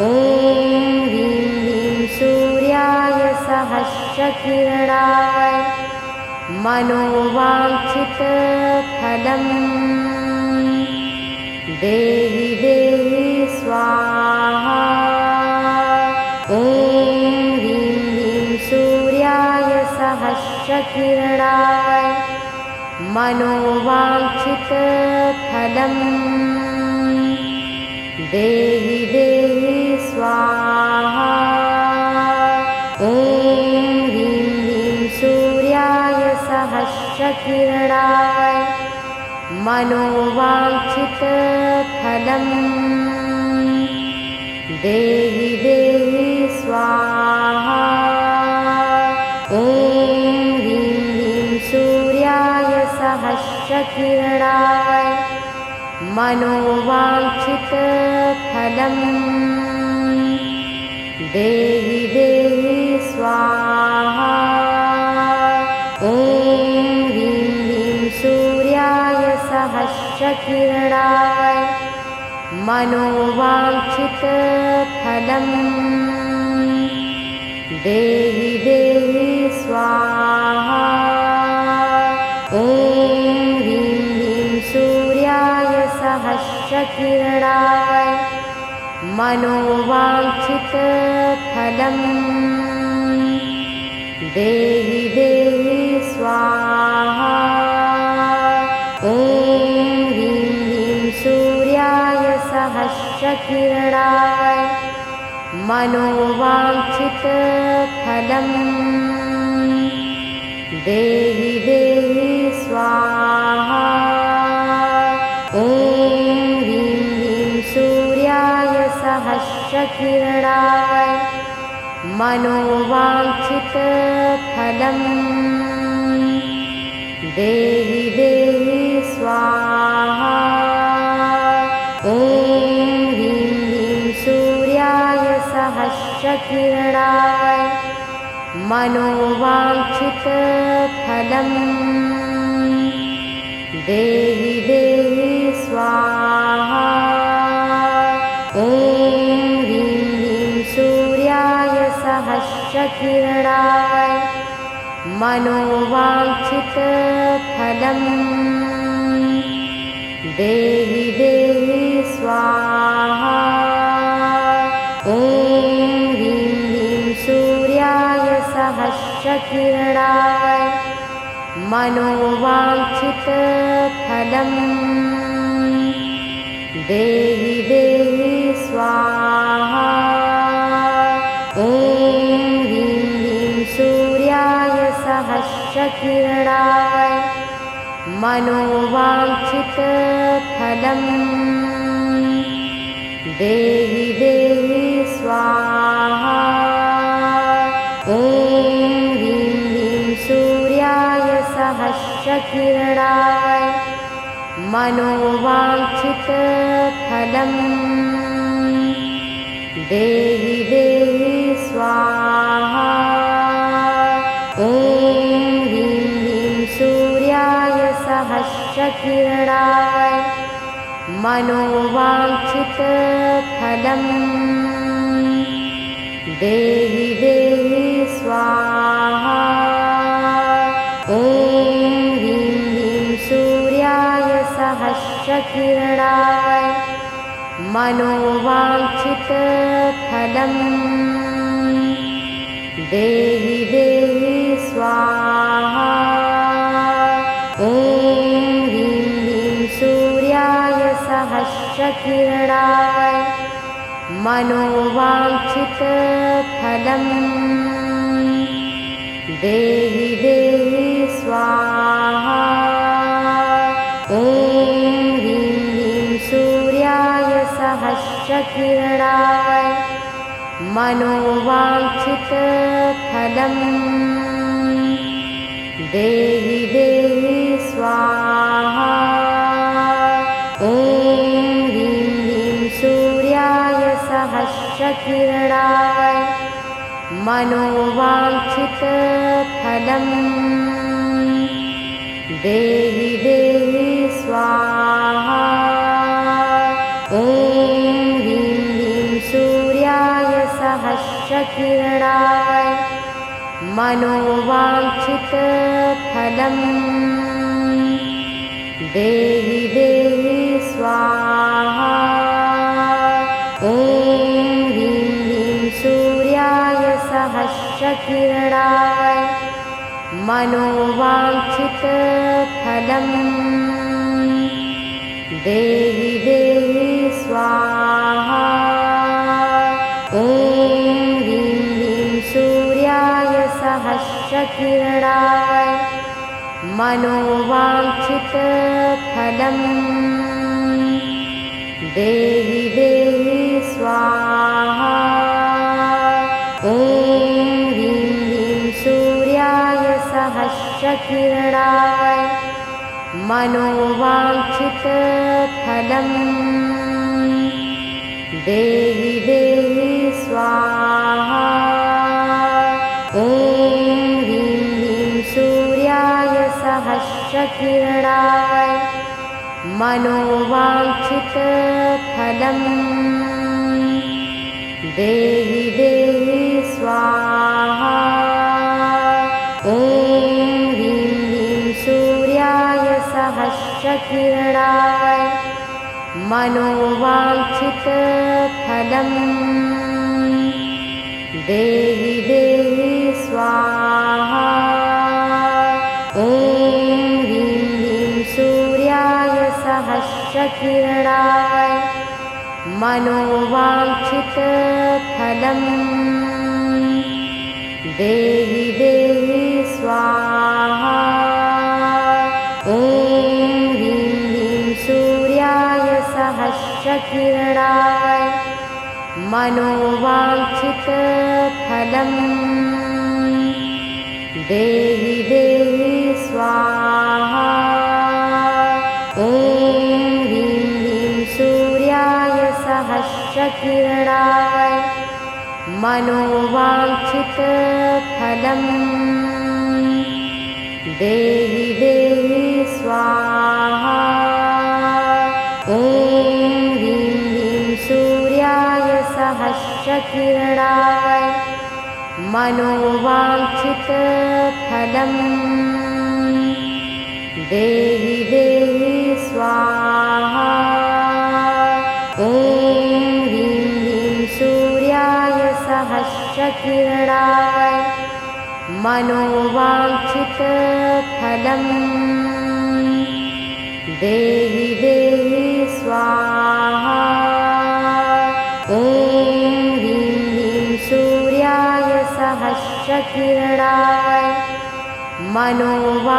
ॐ ह्रीं ह्रीं सूर्याय सहस्रकिरणाय मनोवाञ्छितफलं देहि देहि स्वाहा। ॐ ह्रीं ह्रीं सूर्याय सहस्रकिरणाय मनोवाञ्छितफलं देहि देहि स्वाहा। ॐ ह्रीं ह्रीं सूर्याय सहस्रकिरणाय मनोवाञ्छितफलं देहि देहि स्वाहा। ॐ ह्रीं ह्रीं सूर्याय सहस्रकिरणाय मनोवाञ्छितफलं देहि देहि स्वाहा। ॐ ह्रीं ह्रीं सूर्याय सहस्रकिरणाय मनोवाञ्छितफलं देहि देहि स्वाहा। ॐ ह्रीं ह्रीं सूर्याय सहस्रकिरणाय मनोवाञ्छितफलं देहि देहि स्वाहा। ॐ ह्रीं ह्रीं सूर्याय सहस्रकिरणाय मनोवाञ्छितफलं देहि देहि स्वाहा। ॐ ह्रीं ह्रीं सूर्याय सहस्रकिरणाय मनोवाञ्छितफलं देहि देहि स्वाहा। ॐ ह्रीं ह्रीं सूर्याय सहस्रकिरणाय मनोवाञ्छितफलं देहि देहि स्वाहा। ॐ ह्रीं ह्रीं सूर्याय सहस्रकिरणाय मनोवाञ्छितफलं देहि देहि स्वाहा। ॐ ह्रीं ह्रीं सूर्याय सहस्रकिरणाय मनोवाञ्छितफलं देहि देहि स्वाहा। ॐ ह्रीं ह्रीं सूर्याय सहस्रकिरणाय मनोवाञ्छितफलं देहि देहि स्वाहा। ॐ ह्रीं ह्रीं सूर्याय सहस्रकिरणाय मनोवाञ्छितफलं देहि देहि स्वाहा। ॐ ह्रीं ह्रीं सूर्याय सहस्रकिरणाय मनोवाञ्छितफलं देहि देहि स्वाहा। ॐ ह्रीं ह्रीं सूर्याय सहस्रकिरणाय मनोवाञ्छितफलं देहि देहि स्वाहा। ॐ ह्रीं ह्रीं सूर्याय सहस्रकिरणाय मनोवाञ्छितफलं देहि देहि स्वाहा। ॐ ह्रीं ह्रीं सूर्याय सहस्रकिरणाय मनोवाञ्छितफलं देहि देहि स्वाहा। ॐ ह्रीं ह्रीं सूर्याय सहस्रकिरणाय मनोवाञ्छितफलं देहि देहि स्वाहा। ॐ ह्रीं ह्रीं सूर्याय सहस्रकिरणाय मनोवाञ्छितफलं देहि देहि स्वाहा। ॐ ह्रीं ह्रीं सूर्याय सहस्रकिरणाय मनोवाञ्छितफलं देहि देहि स्वाहा। ॐ ह्रीं ह्रीं सूर्याय सहस्रकिरणाय मनोवाञ्छितफलं देहि देहि स्वाहा। ॐ ह्रीं ह्रीं सूर्याय सहस्रकिरणाय मनोवाञ्छितफलं देहि देहि स्वाहा। ॐ ह्रीं ह्रीं सूर्याय सहस्रकिरणाय मनोवाञ्छितफलं देहि देहि स्वाहा। ॐ ह्रीं ह्रीं सूर्याय सहस्रकिरणाय मनोवाञ्छितफलं देहि देहि स्वाहा। ॐ ह्रीं ह्रीं सूर्याय सहस्रकिरणाय मनोवाञ्छितफलं देहि देहि स्वाहा। ॐ ह्रीं ह्रीं सूर्याय सहस्रकिरणाय मनोवाञ्छितफलं देहि देहि स्वाहा। ॐ ह्रीं ह्रीं सूर्याय सहस्रकिरणाय मनोवाञ्छितफलं देहि देहि स्वाहा। ॐ ह्रीं ह्रीं सूर्याय सहस्रकिरणाय मनोवाञ्छितफलं देहि देहि स्वाहा। ॐ ह्रीं ह्रीं सूर्याय सहस्रकिरणाय मनोवाञ्छितफलं देहि देहि स्वाहा। ॐ ह्रीं ह्रीं सूर्याय सहस्रकिरणाय मनोवाञ्छितफलं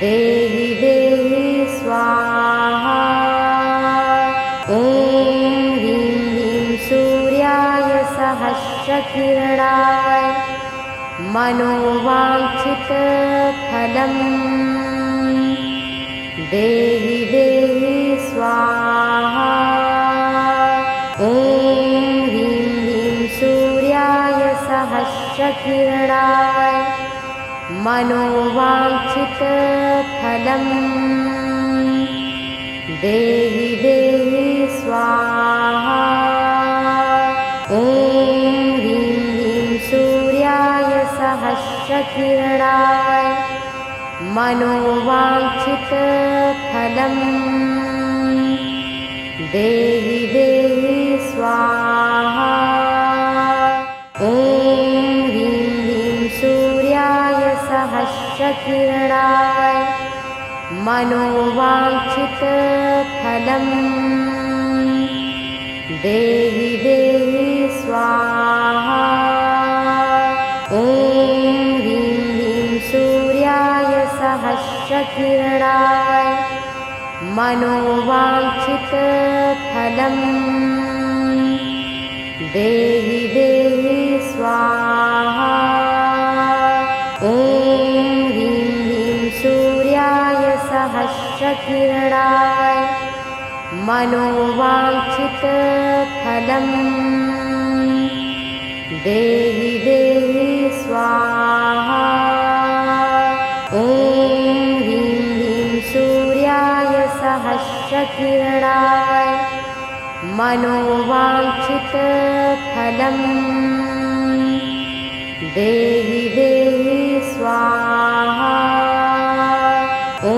देहि देहि स्वाहा। ॐ ह्रीं ह्रीं सूर्याय सहस्रकिरणाय मनोवाञ्छितफलं देहि देहि स्वाहा। ॐ ह्रीं ह्रीं सूर्याय सहस्रकिरणाय मनोवाञ्छितफलं देहि देहि स्वाहा। ॐ ह्रीं ह्रीं सूर्याय सहस्रकिरणाय मनोवाञ्छितफलं देहि देहि स्वाहा। ॐ ह्रीं ह्रीं सूर्याय सहस्रकिरणाय मनोवाञ्छितफलं देहि देहि स्वाहा। ॐ ह्रीं ह्रीं सूर्याय सहस्रकिरणाय मनोवाञ्छितफलं देहि देहि स्वाहा। ॐ ह्रीं ह्रीं सूर्याय सहस्रकिरणाय मनोवाञ्छितफलं देहि देहि स्वाहा। ॐ ह्रीं ह्रीं सूर्याय सहस्रकिरणाय मनोवाञ्छितफलम् देहि देहि स्वाहा। ॐ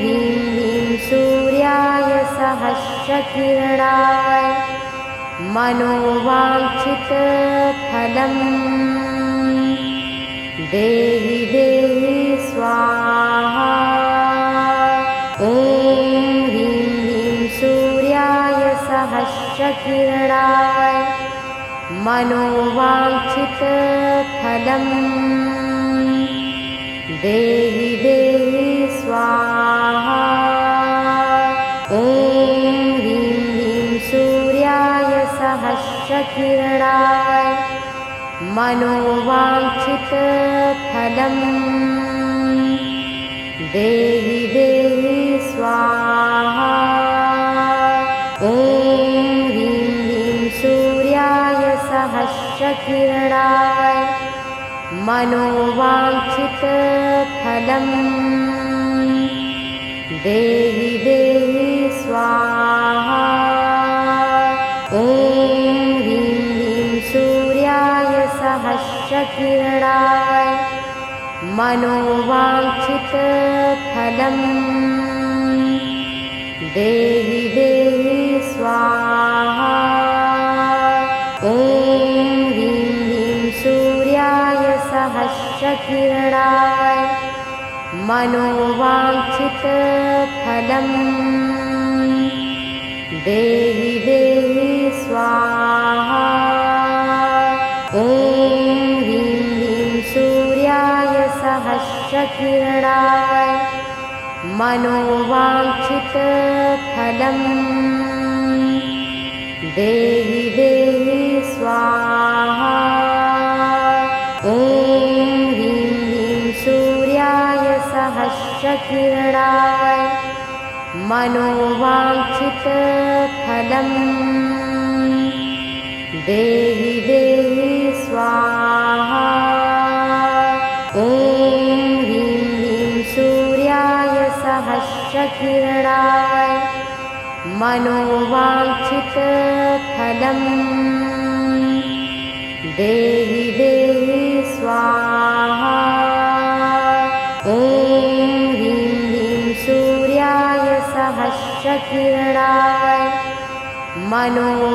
ह्रीं ह्रीं सूर्याय सहस्रकिरणाय मनोवाञ्छितफलम् देहि देहि स्वाहा। ॐ ह्रीं ह्रीं सूर्याय सहस्रकिरणाय मनोवाञ्छितफलम् देहि देहि स्वाहा। ॐ ह्रीं ह्रीं सूर्याय सहस्रकिरणाय मनोवाञ्छितफलम् देहि देहि स्वाहा। ॐ ह्रीं ह्रीं सूर्याय सहस्रकिरणाय मनोवाञ्छितफलम् देहि देहि स्वाहा। ॐ ह्रीं ह्रीं सूर्याय सहस्रकिरणाय मनोवाञ्छितफलम् देहि देहि स्वाहा। ॐ ह्रीं ह्रीं सूर्याय सहस्रकिरणाय मनोवाञ्छितफलम् देहि देहि स्वाहा। ॐ ह्रीं ह्रीं सूर्याय सहस्रकिरणाय मनोवाञ्छितफलम् देहि देहि स्वाहा। ॐ ह्रीं ह्रीं सूर्याय सहस्रकिरणाय मनोवाञ्छितफलम् देहि देहि स्वाहा। ॐ ह्रीं ह्रीं सूर्याय सहस्रकिरणाय मनोवाञ्छितफलम् देहि देहि स्वाहा। ॐ ह्रीं ह्रीं सूर्याय सहस्रकिरणाय मनोवाञ्छितफलम्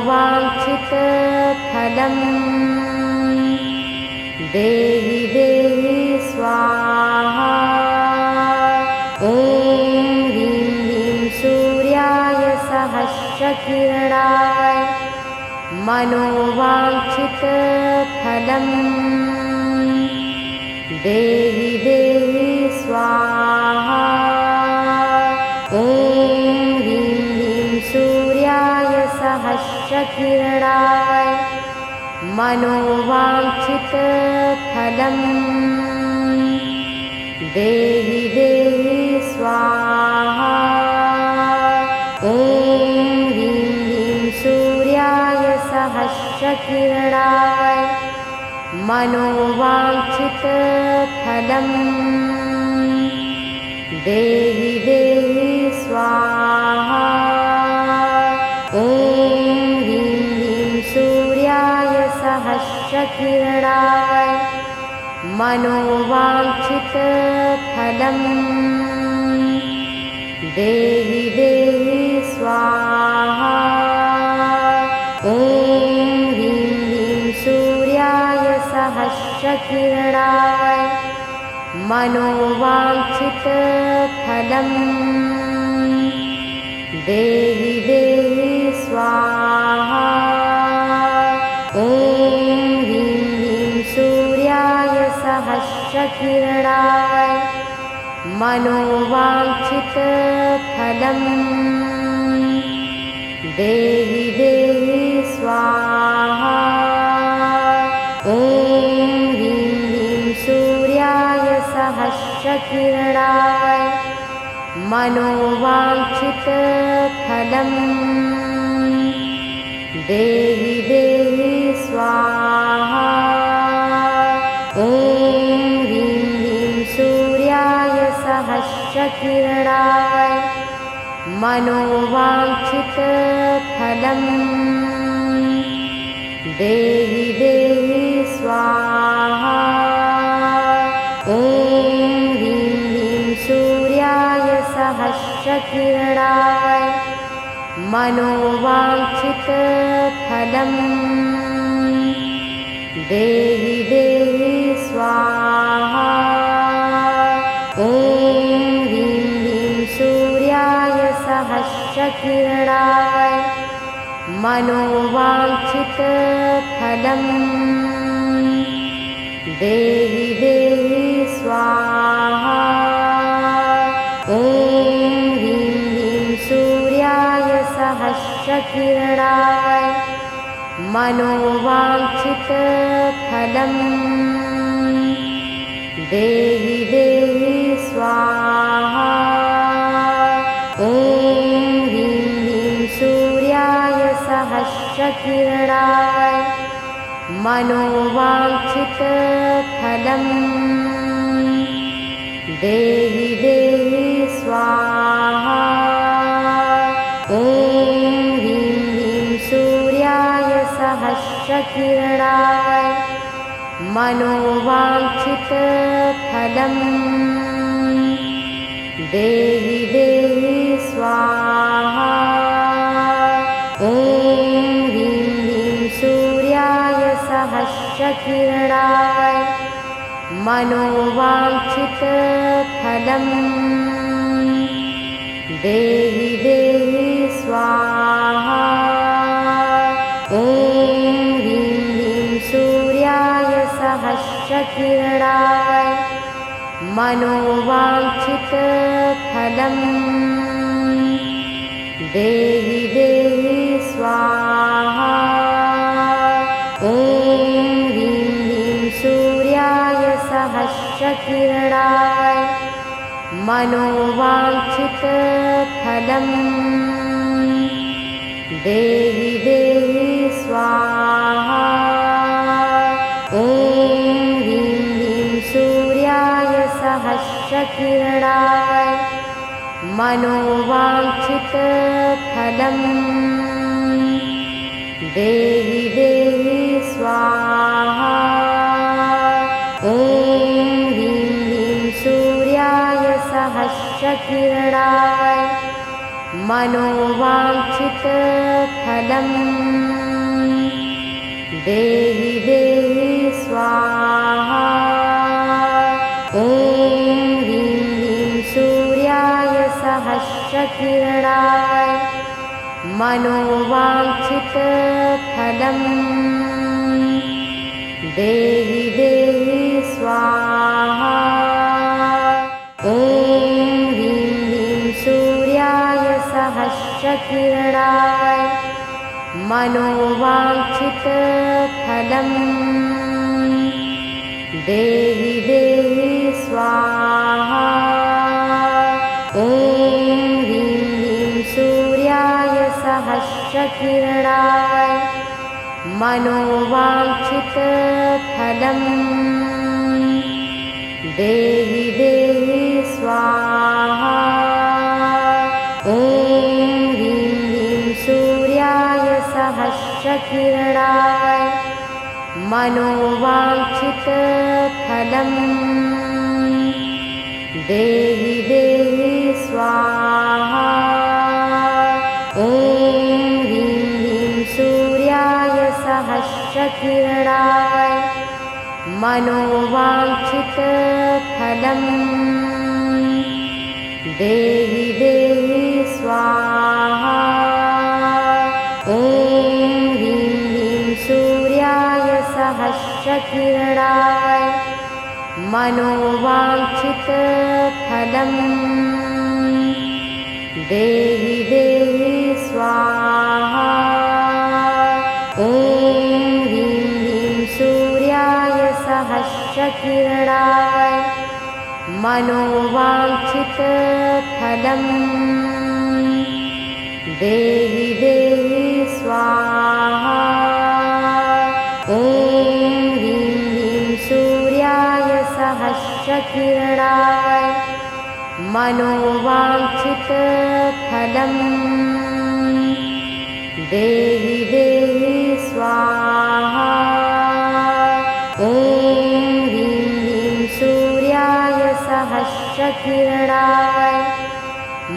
देहि देहि स्वाहा। ॐ ह्रीं ह्रीं सूर्याय सहस्रकिरणाय मनोवाञ्छितफलम् देहि देहि स्वाहा। ॐ ह्रीं ह्रीं सूर्याय सहस्रकिरणाय मनोवाञ्छितफलम् देहि देहि स्वाहा। ॐ ह्रीं ह्रीं सूर्याय सहस्रकिरणाय मनोवाञ्छितफलम् देहि देहि स्वाहा। ॐ ह्रीं ह्रीं सूर्याय सहस्रकिरणाय मनोवाञ्छितफलम् देहि देहि स्वाहा। ॐ ह्रीं ह्रीं सूर्याय सहस्रकिरणाय मनोवाञ्छितफलम् देहि देहि स्वाहा। ॐ ह्रीं ह्रीं सूर्याय सहस्रकिरणाय मनोवाञ्छितफलम् देहि देहि स्वाहा। ॐ ह्रीं ह्रीं सूर्याय सहस्रकिरणाय मनोवाञ्छितफलम् देहि देहि स्वाहा। ॐ ह्रीं ह्रीं सूर्याय सहस्रकिरणाय मनोवाञ्छितफलम् फलम् देहि देहि स्वाहा। ॐ ह्रीं ह्रीं सूर्याय सहस्रकिरणाय मनोवाञ्छितफलम् देहि देहि स्वाहा। ॐ ह्रीं ह्रीं सूर्याय सहस्रकिरणाय मनोवाञ्छितफलम् देहि देहि स्वाहा। ॐ ह्रीं ह्रीं सूर्याय सहस्रकिरणाय मनोवाञ्छितफलम् देहि देहि स्वाहा। ॐ ह्रीं ह्रीं सूर्याय सहस्रकिरणाय मनोवाञ्छितफलम् देहि देहि स्वाहा। ॐ ह्रीं ह्रीं सूर्याय सहस्रकिरणाय मनोवाञ्छितफलम् देहि देहि स्वाहा। ॐ ह्रीं ह्रीं सूर्याय सहस्रकिरणाय मनोवाञ्छितफलम् देहि देहि स्वाहा। ॐ ह्रीं ह्रीं सूर्याय सहस्रकिरणाय मनोवाञ्छितफलम् देहि देहि स्वाहा। ॐ ह्रीं ह्रीं सूर्याय सहस्रकिरणाय मनोवाञ्छितफलम् देहि देहि स्वाहा। ॐ ह्रीं ह्रीं सूर्याय सहस्रकिरणाय मनोवाञ्छितफलम् देहि देहि स्वाहा। ॐ ह्रीं ह्रीं सूर्याय सहस्रकिरणाय मनोवाञ्छितफलम् देहि देहि स्वाहा। ॐ ह्रीं ह्रीं सूर्याय सहस्रकिरणाय मनोवाञ्छितफलम् देहि देहि स्वाहा। ॐ ह्रीं ह्रीं सूर्याय सहस्रकिरणाय मनोवाञ्छितफलम् देहि देहि स्वाहा। ॐ ह्रीं ह्रीं सूर्याय सहस्रकिरणाय मनोवाञ्छितफलम् देहि देहि स्वाहा। ॐ ह्रीं ह्रीं सूर्याय सहस्रकिरणाय मनोवाञ्छितफलम् देहि देहि स्वाहा। ॐ ह्रीं ह्रीं सूर्याय सहस्रकिरणाय मनोवाञ्छितफलम् देहि देहि स्वाहा। ॐ ह्रीं ह्रीं सूर्याय सहस्रकिरणाय मनोवाञ्छितफलम् देहि देहि स्वाहा। ॐ ह्रीं ह्रीं सूर्याय सहस्रकिरणाय मनोवाञ्छितफलम् देहि देहि स्वाहा। ॐ ह्रीं ह्रीं सूर्याय सहस्रकिरणाय मनोवाञ्छितफलम् देहि देहि स्वाहा। ॐ ह्रीं ह्रीं सूर्याय सहस्रकिरणाय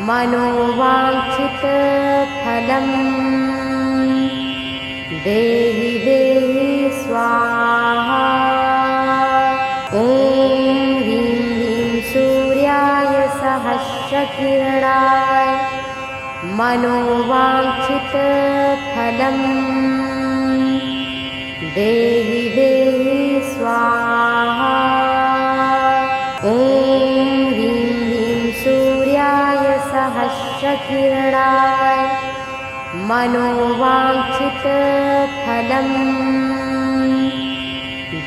मनोवाञ्छितफलम् देहि देहि स्वाहा। ॐ ह्रीं ह्रीं सूर्याय सहस्रकिरणाय मनोवाञ्छितफलम् देहि देहि स्वाहा। ॐ ह्रीं ह्रीं सूर्याय सहस्रकिरणाय मनोवाञ्छितफलम्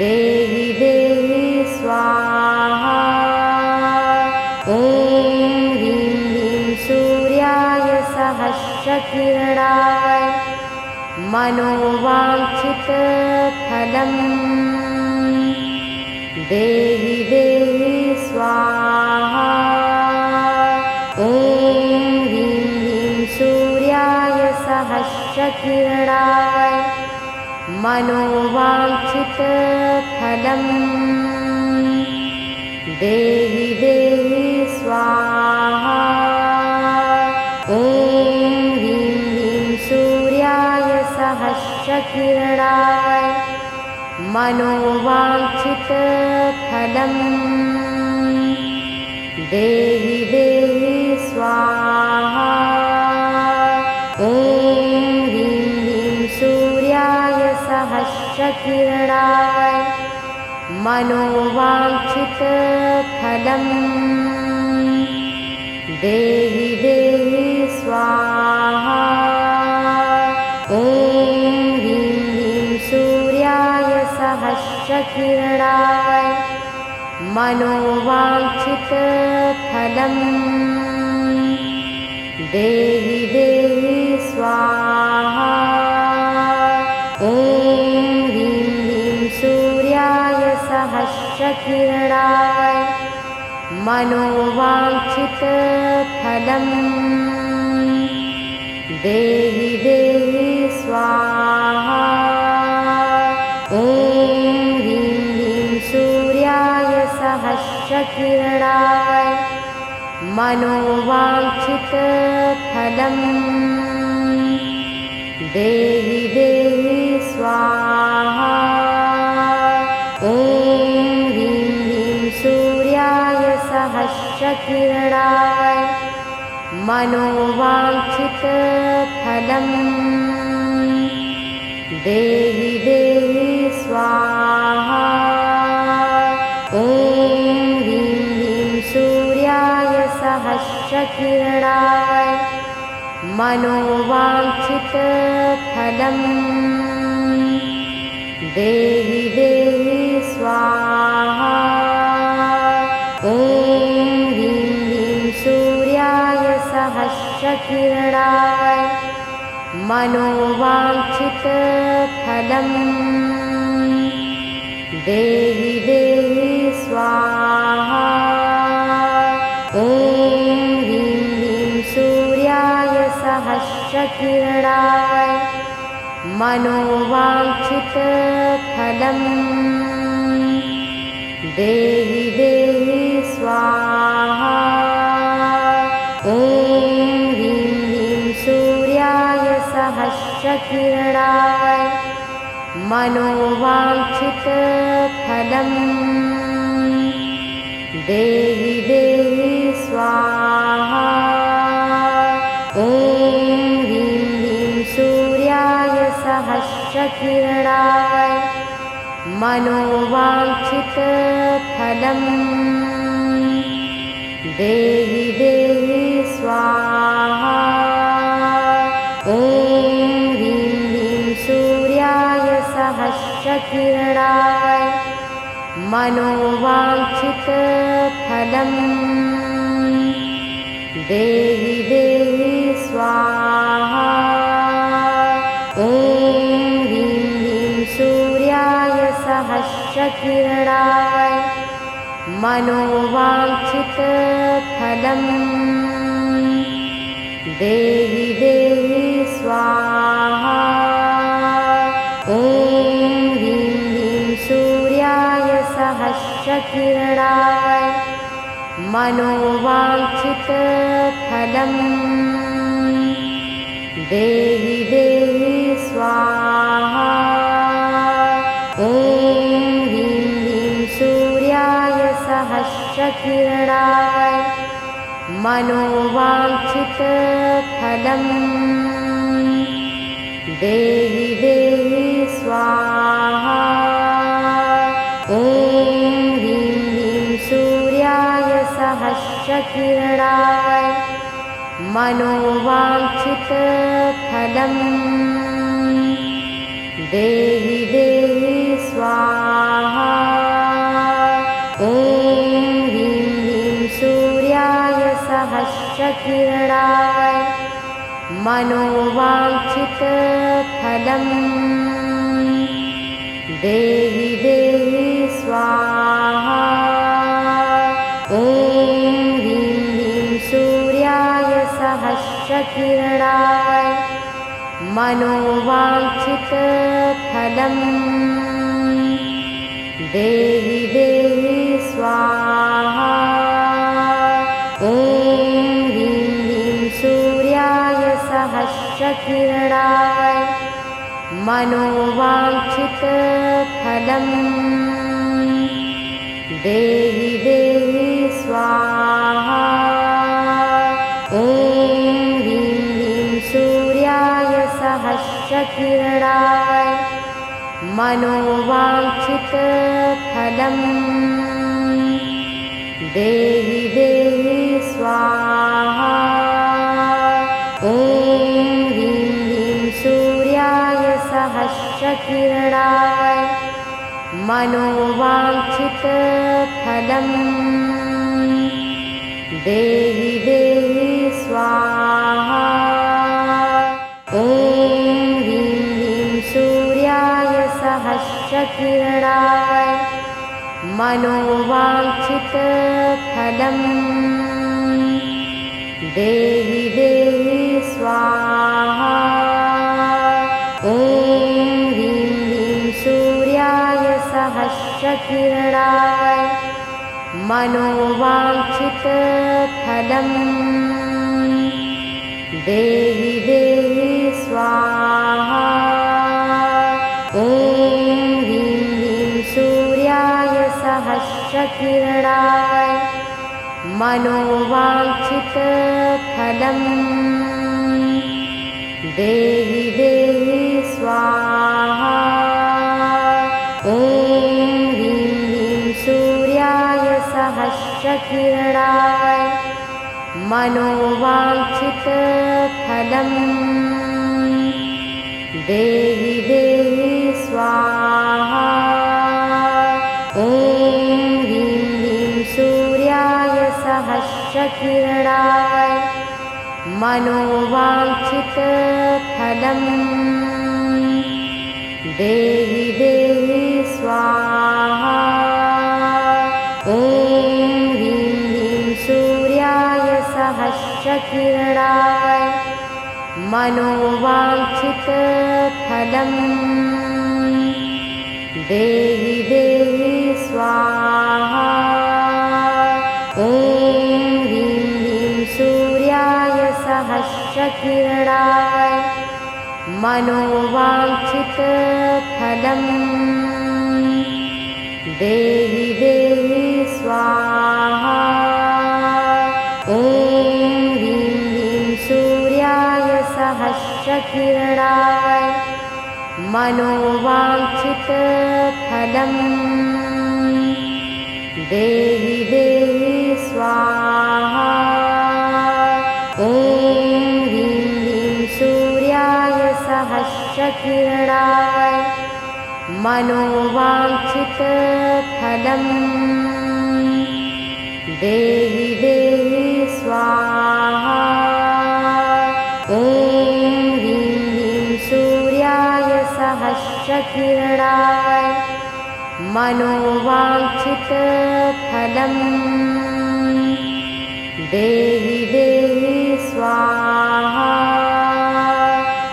देहि देहि स्वाहा। ॐ ह्रीं ह्रीं सूर्याय सहस्रकिरणाय मनोवाञ्छितफलम् देहि देहि स्वाहा। ॐ ह्रीं ह्रीं सूर्याय सहस्रकिरणाय मनोवाञ्छितफलम् देहि देहि स्वाहा। ॐ ह्रीं ह्रीं सूर्याय सहस्रकिरणाय मनोवाञ्छितफलम् देहि देहि स्वाहा। ॐ ह्रीं ह्रीं सूर्याय सहस्रकिरणाय मनोवाञ्छितफलम् देहि देहि स्वाहा। ॐ ह्रीं ह्रीं सूर्याय सहस्रकिरणाय मनोवाञ्छितफलम् देहि देहि स्वाहा। ॐ ह्रीं ह्रीं सूर्याय सहस्रकिरणाय मनोवाञ्छितफलम् देहि देहि स्वाहा। ॐ ह्रीं ह्रीं सूर्याय सहस्रकिरणाय मनोवाञ्छितफलम् देहि देहि स्वाहा। ॐ ह्रीं ह्रीं सूर्याय सहस्रकिरणाय मनोवाञ्छितफलम् देहि देहि स्वाहा। ॐ ह्रीं ह्रीं सूर्याय सहस्रकिरणाय मनोवाञ्छितफलम् देहि देहि स्वाहा। ॐ ह्रीं ह्रीं सूर्याय सहस्रकिरणाय मनोवाञ्छितफलम् देहि देहि स्वाहा। ॐ ह्रीं ह्रीं सूर्याय सहस्रकिरणाय मनोवाञ्छितफलम् देहि देहि स्वाहा। ॐ ह्रीं ह्रीं सूर्याय सहस्रकिरणाय मनोवाञ्छितफलम् देहि देहि स्वाहा। ॐ ह्रीं ह्रीं सूर्याय सहस्रकिरणाय मनोवाञ्छितफलम् देहि देहि स्वाहा। ॐ ह्रीं ह्रीं सूर्याय सहस्रकिरणाय मनोवाञ्छितफलम् देहि देहि स्वाहा। ॐ ह्रीं ह्रीं सूर्याय सहस्रकिरणाय मनोवाञ्छितफलम् देहि देहि स्वाहा। मनोवाञ्छितफलम् देहि देहि स्वाहा। ॐ ह्रीं ह्रीं सूर्याय सहस्रकिरणाय मनोवाञ्छितफलम् देहि देहि स्वाहा। ॐ ह्रीं ह्रीं सूर्याय सहस्रकिरणाय मनोवाञ्छितफलम् देहि देहि स्वाहा। ॐ ह्रीं ह्रीं सूर्याय सहस्रकिरणाय मनोवाञ्छितफलम् देहि देहि स्वाहा। ॐ ह्रीं ह्रीं सूर्याय सहस्रकिरणाय मनोवाञ्छितफलम् देहि देहि स्वाहा। ॐ ह्रीं ह्रीं सूर्याय सहस्रकिरणाय मनोवाञ्छितफलम् देहि देहि स्वाहा। ॐ ह्रीं ह्रीं सूर्याय सहस्रकिरणाय मनोवाञ्छितफलम् देहि देहि स्वाहा। ॐ ह्रीं ह्रीं सूर्याय सहस्रकिरणाय मनोवाञ्छितफलम् देहि देहि स्वाहा। ॐ ह्रीं ह्रीं सूर्याय सहस्रकिरणाय मनोवाञ्छितफलम् देहि देहि स्वाहा। ॐ ह्रीं ह्रीं सूर्याय सहस्रकिरणाय मनोवाञ्छितफलम् देहि देहि स्वाहा। ॐ ह्रीं ह्रीं सूर्याय सहस्रकिरणाय मनोवाञ्छितफलम् देहि देहि स्वाहा। ॐ ह्रीं ह्रीं सूर्याय सहस्रकिरणाय मनोवाञ्छितफलम् देहि देहि स्वाहा। ॐ ह्रीं ह्रीं सूर्याय सहस्रकिरणाय मनोवाञ्छितफलम् देहि देहि स्वाहा। ॐ ह्रीं ह्रीं सूर्याय सहस्रकिरणाय मनोवाञ्छितफलम् देहि देहि स्वाहा। ॐ ह्रीं ह्रीं सूर्याय सहस्रकिरणाय मनोवाञ्छितफलम् देहि देहि स्वाहा। ॐ ह्रीं ह्रीं सूर्याय सहस्रकिरणाय मनोवाञ्छितफलम् देहि देहि स्वाहा। ॐ ह्रीं ह्रीं सूर्याय सहस्रकिरणाय मनोवाञ्छितफलम् देहि देहि स्वाहा। ॐ ह्रीं ह्रीं सूर्याय सहस्रकिरणाय मनोवाञ्छितफलम् देहि देहि स्वाहा।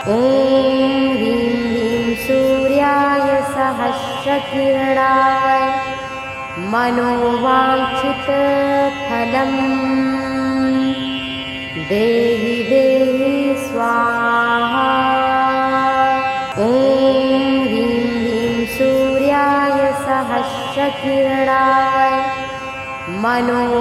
ॐ ह्रीं ह्रीं सूर्याय सहस्रकिरणाय मनोवाञ्छितफलम् देहि देहि स्वाहा। ॐ ह्रीं ह्रीं सूर्याय सहस्रकिरणाय मनोवाञ्छितफलम्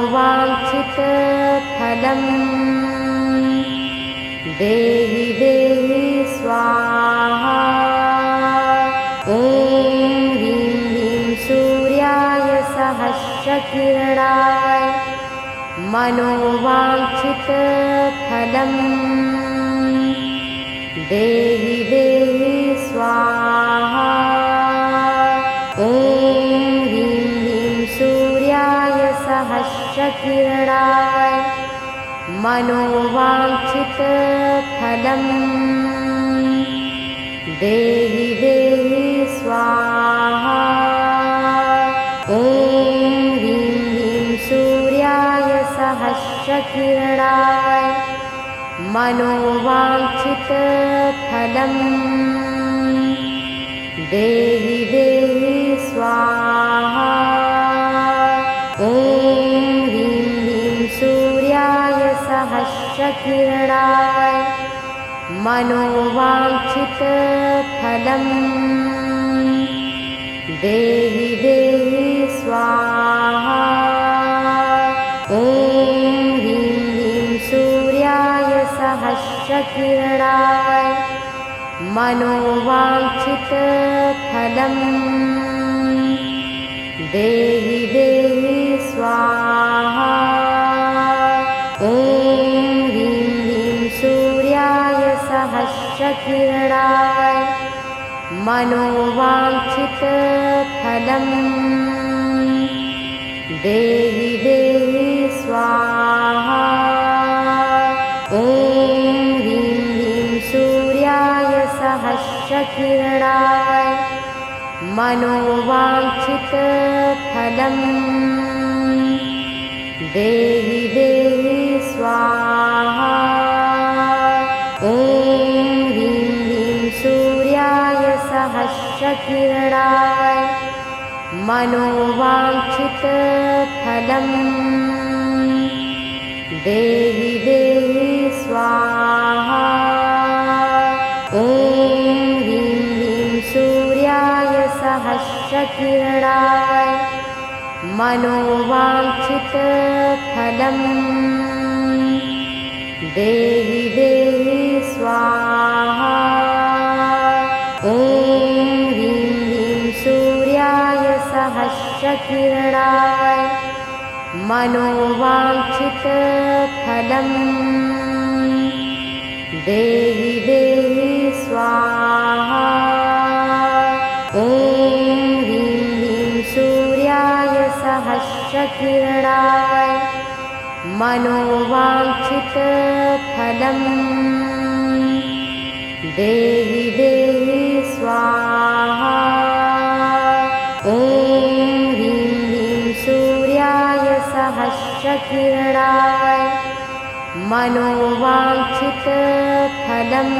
देहि देहि स्वाहा। ॐ ह्रीं ह्रीं सूर्याय सहस्रकिरणाय मनोवाञ्छितफलम् देहि देहि स्वाहा। ॐ ह्रीं ह्रीं सूर्याय सहस्रकिरणाय मनोवाञ्छितफलम् देहि देहि स्वाहा। ॐ ह्रीं ह्रीं सूर्याय सहस्रकिरणाय मनोवाञ्छितफलम् देहि देहि स्वाहा। ॐ ह्रीं ह्रीं सूर्याय सहस्रकिरणाय मनोवाञ्छितफलम् देहि देहि स्वाहा। ॐ ह्रीं ह्रीं सूर्याय सहस्रकिरणाय मनोवाञ्छितफलम् देहि देहि स्वाहा। ॐ ह्रीं ह्रीं सूर्याय सहस्रकिरणाय मनोवाञ्छितफलम् देहि देहि स्वाहा। ॐ ह्रीं ह्रीं सूर्याय सहस्रकिरणाय मनोवाञ्छितफलम् देहि देहि स्वाहा। ॐ ह्रीं ह्रीं सूर्याय सहस्रकिरणाय मनोवाञ्छितफलम् देहि देहि स्वाहा। ॐ ह्रीं ह्रीं सूर्याय सहस्रकिरणाय मनोवाञ्छितफलम् देहि देहि स्वाहा। ॐ ह्रीं ह्रीं सूर्याय सहस्रकिरणाय मनोवाञ्छितफलम् देहि देहि स्वाहा। ॐ ह्रीं ह्रीं सूर्याय सहस्रकिरणाय मनोवाञ्छितफलम् देहि देहि स्वाहा। ॐ ह्रीं ह्रीं सूर्याय सहस्रकिरणाय मनोवाञ्छितफलम्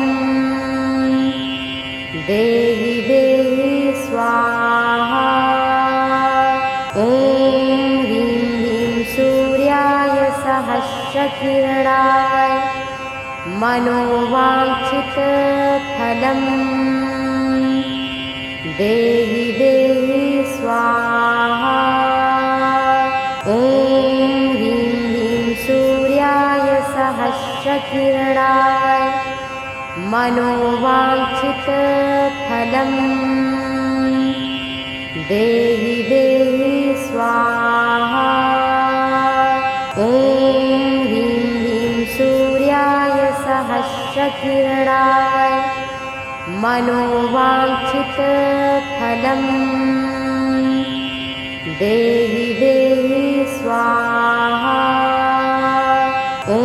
देहि देहि स्वाहा। ॐ ह्रीं ह्रीं सूर्याय सहस्रकिरणाय मनोवाञ्छितफलम् देहि देहि स्वाहा। ॐ ह्रीं ह्रीं सूर्याय सहस्रकिरणाय मनोवाञ्छितफलम् देहि देहि स्वाहा। ॐ ह्रीं ह्रीं सूर्याय सहस्रकिरणाय मनोवाञ्छितफलम् देहि देहि स्वाहा। ॐ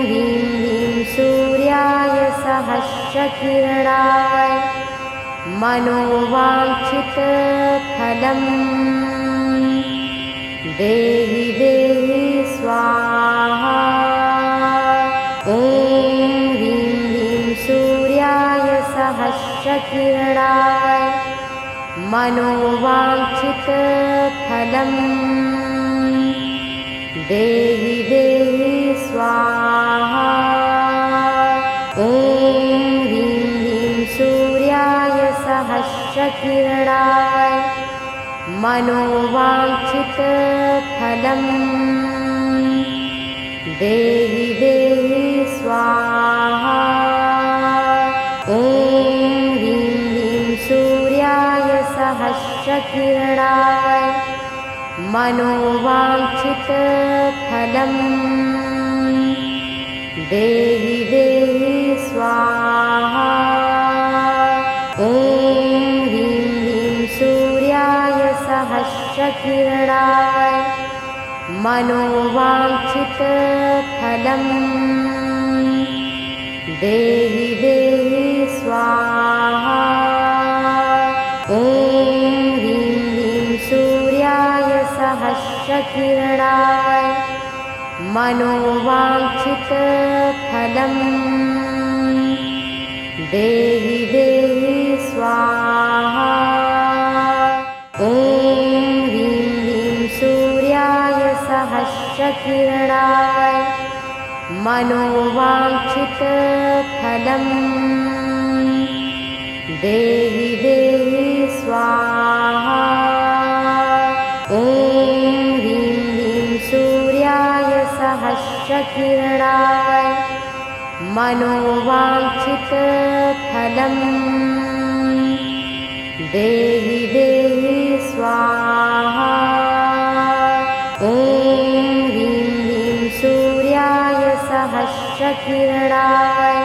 ह्रीं ह्रीं सूर्याय सहस्रकिरणाय मनोवाञ्छितफलम् देहि देहि स्वाहा। ॐ ह्रीं ह्रीं सूर्याय सहस्रकिरणाय मनोवाञ्छितफलं देहि देहि स्वाहा। ॐ ह्रीं ह्रीं सूर्याय सहस्रकिरणाय मनोवाञ्छितफलं देहि देहि स्वाहा। ॐ ह्रीं ह्रीं सूर्याय सहस्रकिरणाय मनोवाञ्छितफलं देहि देहि स्वाहा। ॐ ह्रीं ह्रीं सूर्याय सहस्रकिरणाय मनोवाञ्छितफलं देहि देहि स्वाहा। ॐ ह्रीं ह्रीं सूर्याय सहस्रकिरणाय मनोवाञ्छितफलं देहि देहि स्वाहा। ॐ ह्रीं ह्रीं सूर्याय सहस्रकिरणाय मनोवाञ्छितफलं देहि देहि स्वाहा। ॐ ह्रीं ह्रीं सूर्याय सहस्रकिरणाय मनोवाञ्छितफलं देहि देहि स्वाहा। ॐ ह्रीं ह्रीं सूर्याय सहस्रकिरणाय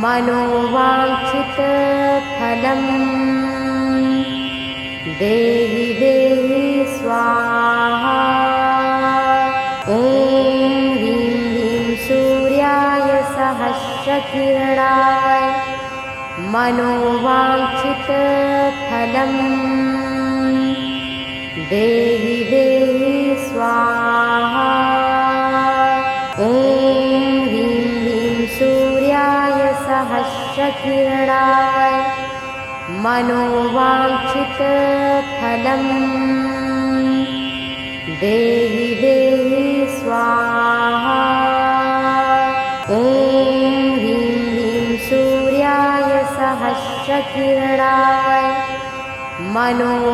मनोवाञ्छितफलं देहि देहि स्वाहा। ॐ ह्रीं ह्रीं सूर्याय सहस्रकिरणाय मनोवाञ्छितफलं देहि देहि स्वाहा। ॐ ह्रीं ह्रीं सूर्याय सहस्रकिरणाय मनोवाञ्छितफलं देहि देहि स्वाहा। ॐ ह्रीं ह्रीं सूर्याय सहस्रकिरणाय मनोवाञ्छितफलं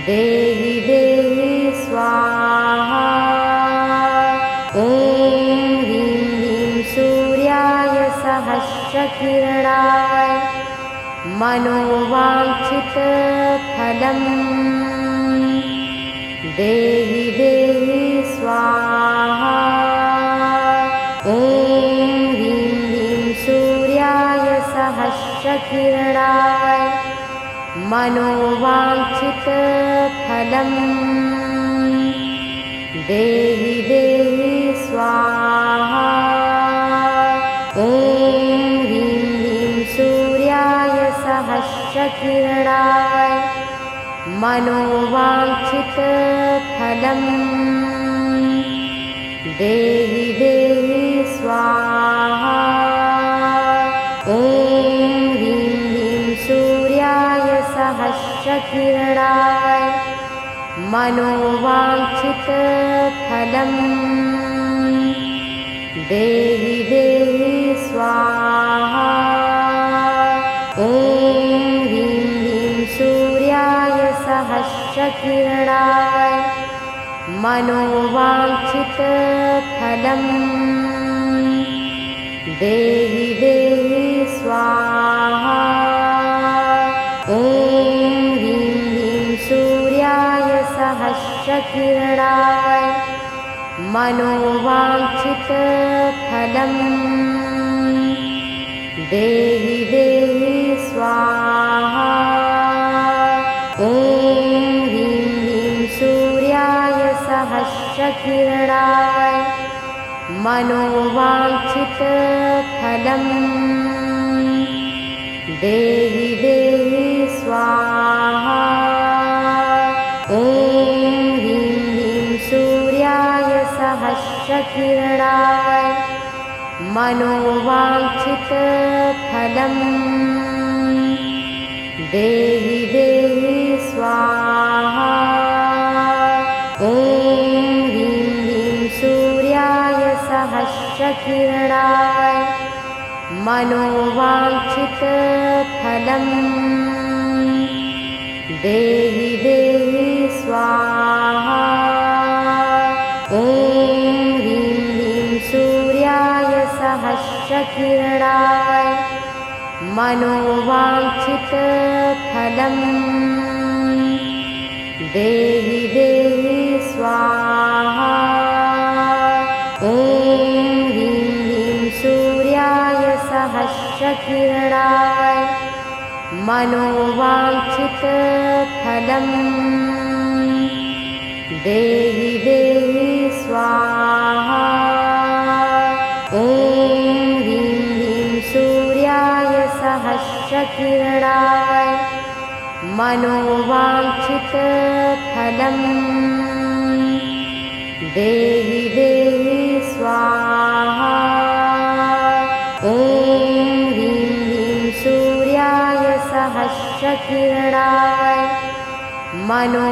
देहि देहि स्वाहा। ॐ ह्रीं ह्रीं सूर्याय सहस्रकिरणाय मनोवाञ्छितफलं देहि देहि स्वाहा। ॐ ह्रीं ह्रीं सूर्याय सहस्रकिरणाय मनोवाञ्छितफलं देहि देहि स्वाहा। ॐ ह्रीं ह्रीं सूर्याय सहस्रकिरणाय मनोवाञ्छितफलं देहि देहि स्वाहा। ॐ ह्रीं ह्रीं सूर्याय सहस्रकिरणाय मनोवाञ्छितफलं देहि देहि स्वाहा। ॐ ह्रीं ह्रीं सूर्याय सहस्रकिरणाय मनोवाञ्छितफलं देहि देहि स्वाहा। ॐ ह्रीं ह्रीं सूर्याय सहस्रकिरणाय मनोवाञ्छितफलं देहि देहि स्वाहा। ॐ ह्रीं ह्रीं सूर्याय सहस्रकिरणाय मनोवाञ्छितफलं देहि देहि स्वाहा। ॐ ह्रीं ह्रीं सूर्याय सहस्रकिरणाय मनोवाञ्छितफलं देहि देहि स्वाहा। ॐ ह्रीं ह्रीं सूर्याय सहस्रकिरणाय मनोवाञ्छितफलं देहि देहि स्वाहा। ॐ ह्रीं ह्रीं सूर्याय सहस्रकिरणाय मनोवाञ्छितफलं देहि देहि स्वाहा। ॐ ह्रीं ह्रीं सूर्याय सहस्रकिरणाय मनोवाञ्छितफलं देहि देहि स्वाहा। ॐ ह्रीं ह्रीं सूर्याय सहस्रकिरणाय मनोवाञ्छितफलं देहि देहि स्वाहा। ॐ ह्रीं ह्रीं सूर्याय सहस्रकिरणाय मनोवाञ्छितफलं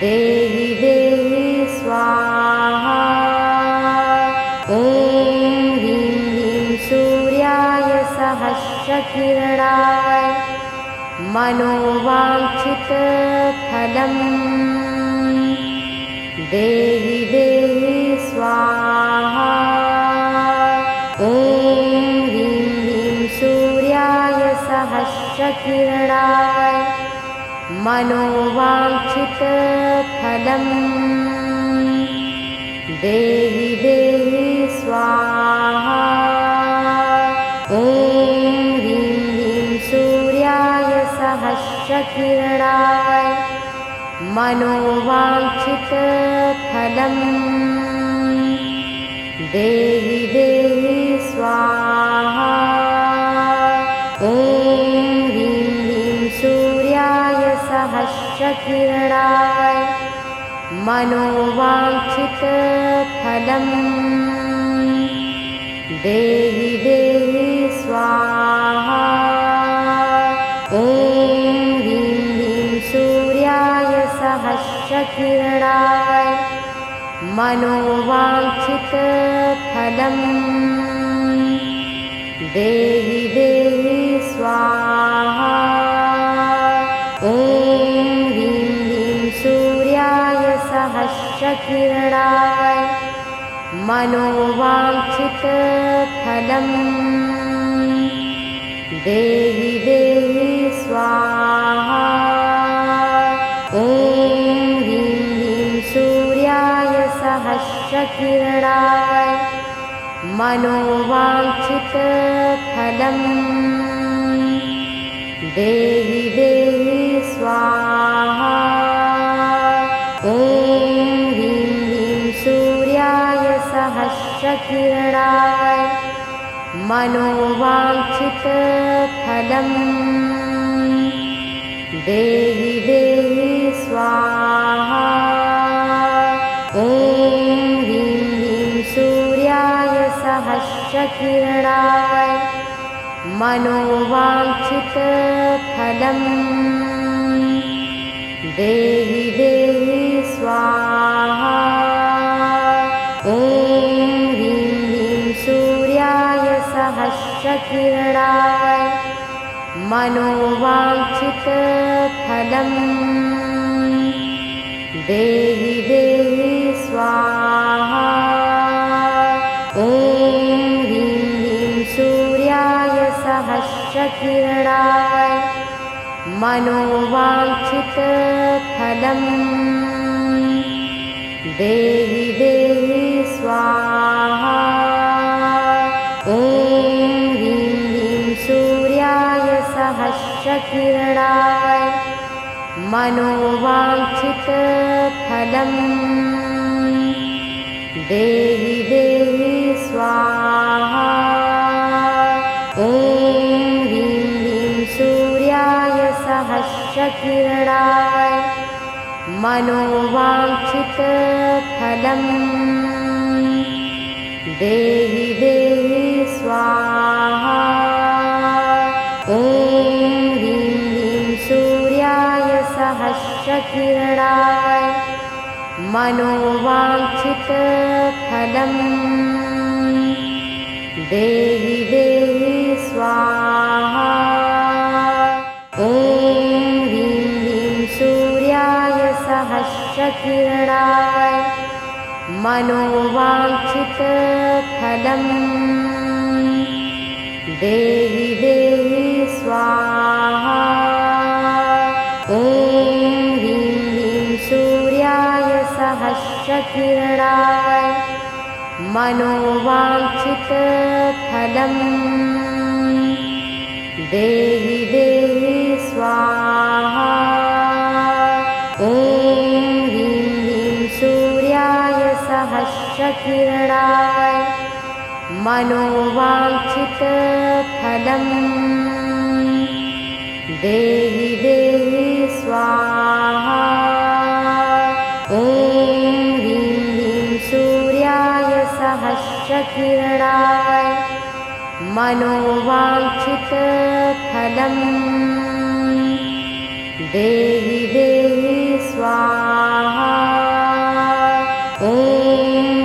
देहि देहि स्वाहा। ॐ ह्रीं ह्रीं सूर्याय सहस्रकिरणाय मनोवाञ्छितफलं देहि देहि स्वाहा। ॐ ह्रीं ह्रीं सूर्याय सहस्रकिरणाय मनोवाञ्छितफलं देहि देहि स्वाहा। ॐ ह्रीं ह्रीं सूर्याय सहस्रकिरणाय मनोवाञ्छितफलं देहि देहि स्वाहा। ॐ ह्रीं ह्रीं सूर्याय सहस्रकिरणाय मनोवाञ्छितफलं देहि देहि स्वाहा। ॐ ह्रीं ह्रीं सूर्याय सहस्रकिरणाय मनोवाञ्छितफलं देहि देहि स्वाहा। ॐ ह्रीं ह्रीं सूर्याय सहस्रकिरणाय मनोवाञ्छितफलं देहि देहि स्वाहा। ॐ ह्रीं ह्रीं सूर्याय सहस्रकिरणाय मनोवाञ्छितफलं देहि देहि स्वाहा। ॐ ह्रीं ह्रीं सूर्याय सहस्रकिरणाय मनोवाञ्छितफलं देहि देहि स्वाहा। ॐ ह्रीं ह्रीं सूर्याय सहस्रकिरणाय मनोवाञ्छितफलं देहि देहि स्वाहा। ॐ ह्रीं ह्रीं सूर्याय सहस्रकिरणाय मनोवाञ्छितफलं देहि देहि स्वाहा। ॐ ह्रीं ह्रीं सूर्याय सहस्रकिरणाय मनोवाञ्छितफलं देहि देहि स्वाहा। ॐ ह्रीं ह्रीं सूर्याय सहस्रकिरणाय मनोवाञ्छितफलं देहि देहि स्वाहा। ॐ ह्रीं ह्रीं सूर्याय सहस्रकिरणाय मनोवाञ्छितफलं देहि देहि स्वाहा। ॐ ह्रीं ह्रीं सूर्याय सहस्रकिरणाय मनोवाञ्छितफलम् देहि देहि स्वाहा। ॐ ह्रीं ह्रीं सूर्याय सहस्रकिरणाय मनोवाञ्छितफलम् देहि देहि स्वाहा। ॐ ह्रीं ह्रीं सूर्याय सहस्रकिरणाय मनोवाञ्छितफलम् देहि देहि स्वाहा। ॐ ह्रीं ह्रीं सूर्याय सहस्रकिरणाय मनोवाञ्छितफलम् देहि देहि स्वाहा। ॐ ह्रीं ह्रीं सूर्याय सहस्रकिरणाय मनोवाञ्छितफलम् देहि देहि स्वाहा। ॐ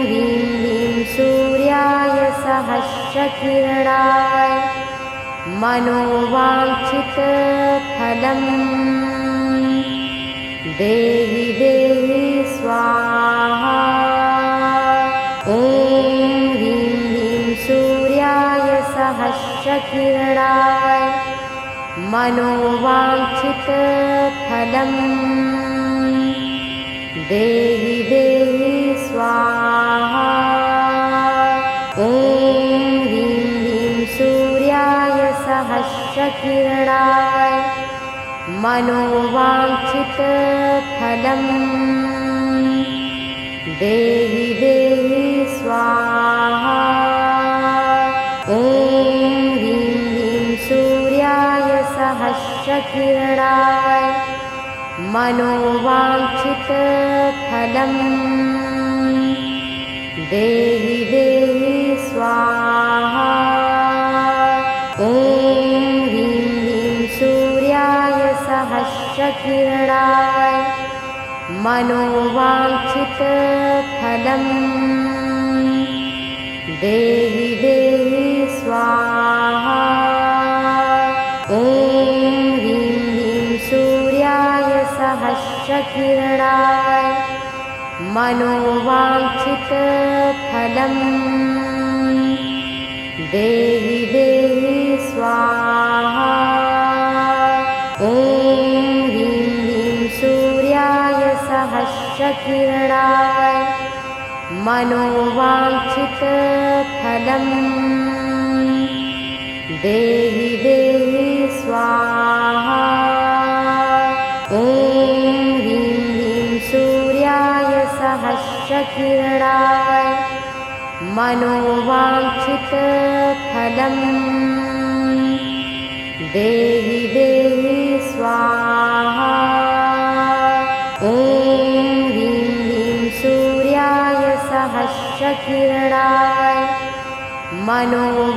ह्रीं ह्रीं सूर्याय सहस्रकिरणाय मनोवाञ्छितफलम् देहि देहि स्वाहा। ॐ ह्रीं ह्रीं सूर्याय सहस्रकिरणाय मनोवाञ्छितफलम् देहि देहि स्वाहा। ॐ ह्रीं ह्रीं सूर्याय सहस्रकिरणाय मनोवाञ्छितफलम् देहि देहि स्वाहा। ॐ ह्रीं ह्रीं सूर्याय सहस्रकिरणाय मनोवाञ्छितफलम् देहि देहि स्वाहा। ॐ ह्रीं ह्रीं सूर्याय सहस्रकिरणाय मनोवाञ्छितफलम् देहि देहि स्वाहा। ॐ ह्रीं ह्रीं सूर्याय सहस्रकिरणाय मनोवाञ्छितफलम् देहि देहि स्वाहा। ॐ ह्रीं ह्रीं सूर्याय सहस्रकिरणाय मनोवाञ्छितफलम् देहि देहि स्वाहा। ॐ ह्रीं ह्रीं सूर्याय सहस्रकिरणाय मनोवाञ्छितफलम् देहि देहि स्वाहा। ॐ ह्रीं ह्रीं सूर्याय सहस्रकिरणाय मनोवाञ्छितफलम्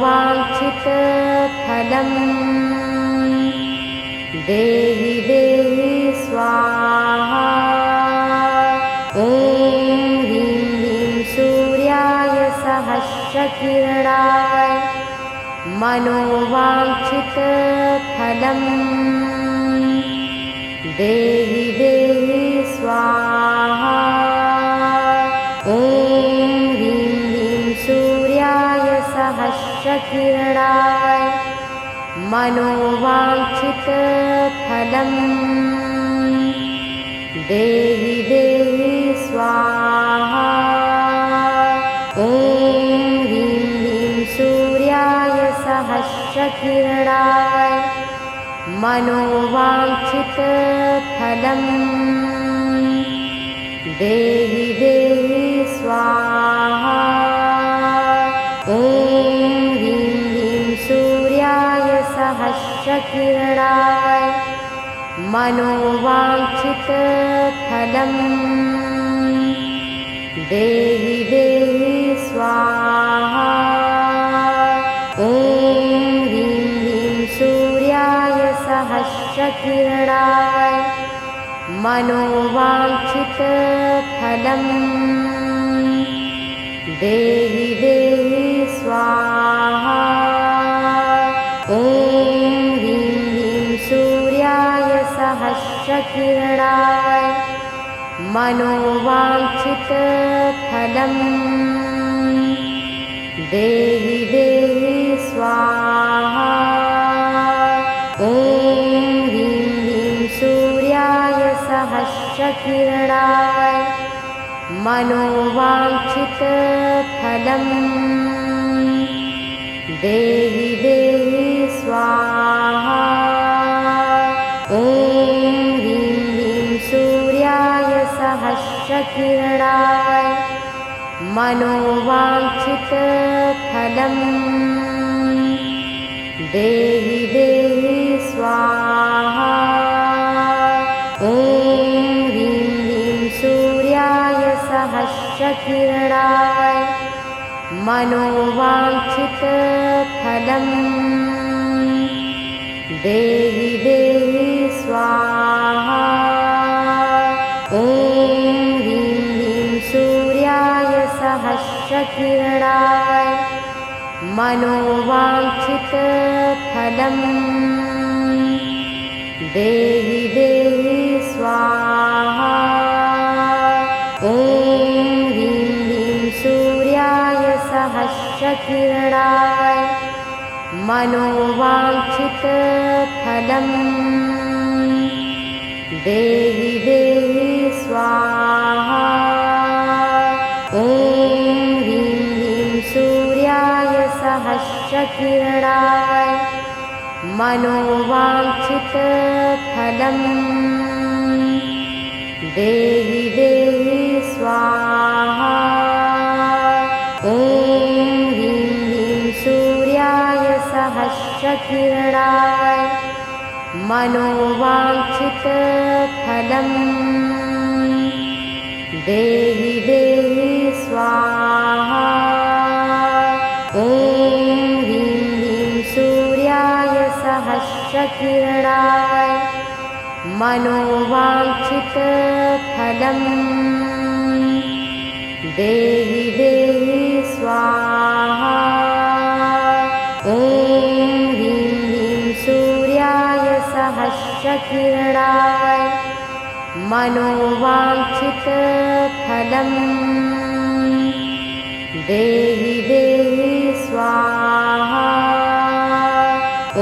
देहि देहि स्वाहा। ॐ ह्रीं ह्रीं सूर्याय सहस्रकिरणाय मनोवाञ्छितफलम् देहि देहि स्वाहा। ॐ ह्रीं ह्रीं सूर्याय सहस्रकिरणाय मनोवाञ्छितफलम् देहि देहि स्वाहा। ॐ ह्रीं ह्रीं सूर्याय सहस्रकिरणाय मनोवाञ्छितफलम् देहि देहि स्वाहा। ॐ ह्रीं ह्रीं सूर्याय सहस्रकिरणाय मनोवाञ्छितफलम् देहि देहि स्वाहा। ॐ ह्रीं ह्रीं सूर्याय सहस्रकिरणाय मनोवाञ्छितफलम् देहि देहि स्वाहा। ॐ ह्रीं ह्रीं सूर्याय सहस्रकिरणाय मनोवाञ्छितफलम् देहि देहि स्वाहा। ॐ ह्रीं ह्रीं सूर्याय सहस्रकिरणाय मनोवाञ्छितफलम् देहि देहि स्वाहा। ॐ ह्रीं ह्रीं सूर्याय सहस्रकिरणाय मनोवाञ्छितफलम् देहि देहि स्वाहा। ॐ ह्रीं ह्रीं सूर्याय सहस्रकिरणाय मनोवाञ्छितफलम् देहि देहि स्वाहा। ॐ ह्रीं ह्रीं सूर्याय सहस्रकिरणाय मनोवाञ्छितफलम् देहि देहि स्वाहा। ॐ ह्रीं ह्रीं सूर्याय सहस्रकिरणाय मनोवाञ्छितफलम् देहि देहि स्वाहा। ॐ ह्रीं ह्रीं सूर्याय सहस्रकिरणाय मनोवाञ्छितफलम् देहि देहि स्वाहा। ॐ ह्रीं ह्रीं सूर्याय सहस्रकिरणाय मनोवाञ्छितफलम् देहि देहि स्वाहा। ॐ ह्रीं ह्रीं सूर्याय सहस्रकिरणाय मनोवाञ्छितफलम् देहि देहि स्वाहा। ॐ ह्रीं ह्रीं सूर्याय सहस्रकिरणाय मनोवाञ्छितफलम् देहि देहि स्वाहा। ॐ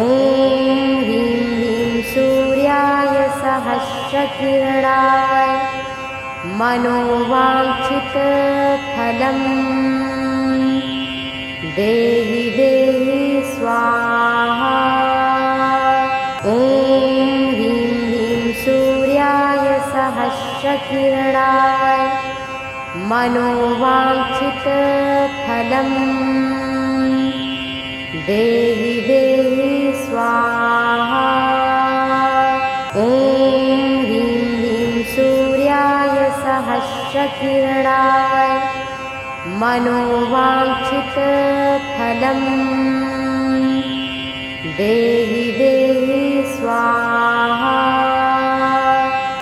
ह्रीं ह्रीं सूर्याय सहस्रकिरणाय मनोवाञ्छितफलम् देहि देहि स्वाहा। ॐ ह्रीं ह्रीं सूर्याय सहस्रकिरणाय मनोवाञ्छितफलम् देहि देहि स्वाहा। ॐ ह्रीं ह्रीं सूर्याय सहस्रकिरणाय मनोवाञ्छितफलम् देहि देहि स्वाहा।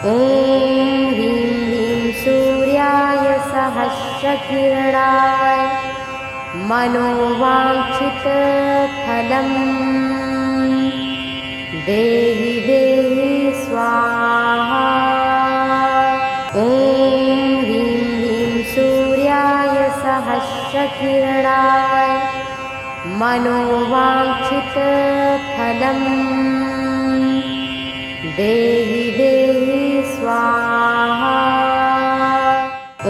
ॐ ह्रीं ह्रीं सूर्याय सहस्रकिरणाय मनोवाञ्छितफलम् देहि देहि स्वाहा। ॐ ह्रीं ह्रीं सूर्याय सहस्रकिरणाय मनोवाञ्छितफलम् देहि देहि स्वाहा। ॐ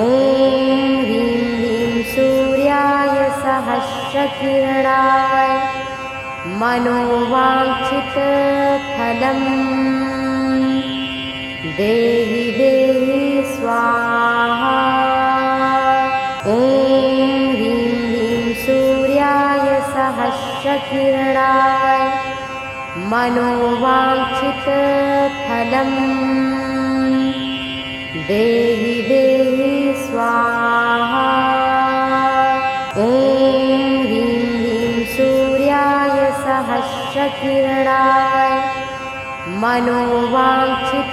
ह्रीं ह्रीं सूर्याय सहस्रकिरणाय मनोवाञ्छितफलम् देहि देहि स्वाहा। ॐ ह्रीं ह्रीं सूर्याय सहस्रकिरणाय मनोवाञ्छितफलम् देहि देहि स्वाहा। सहस्रकिरणाय मनोवाञ्छितफलं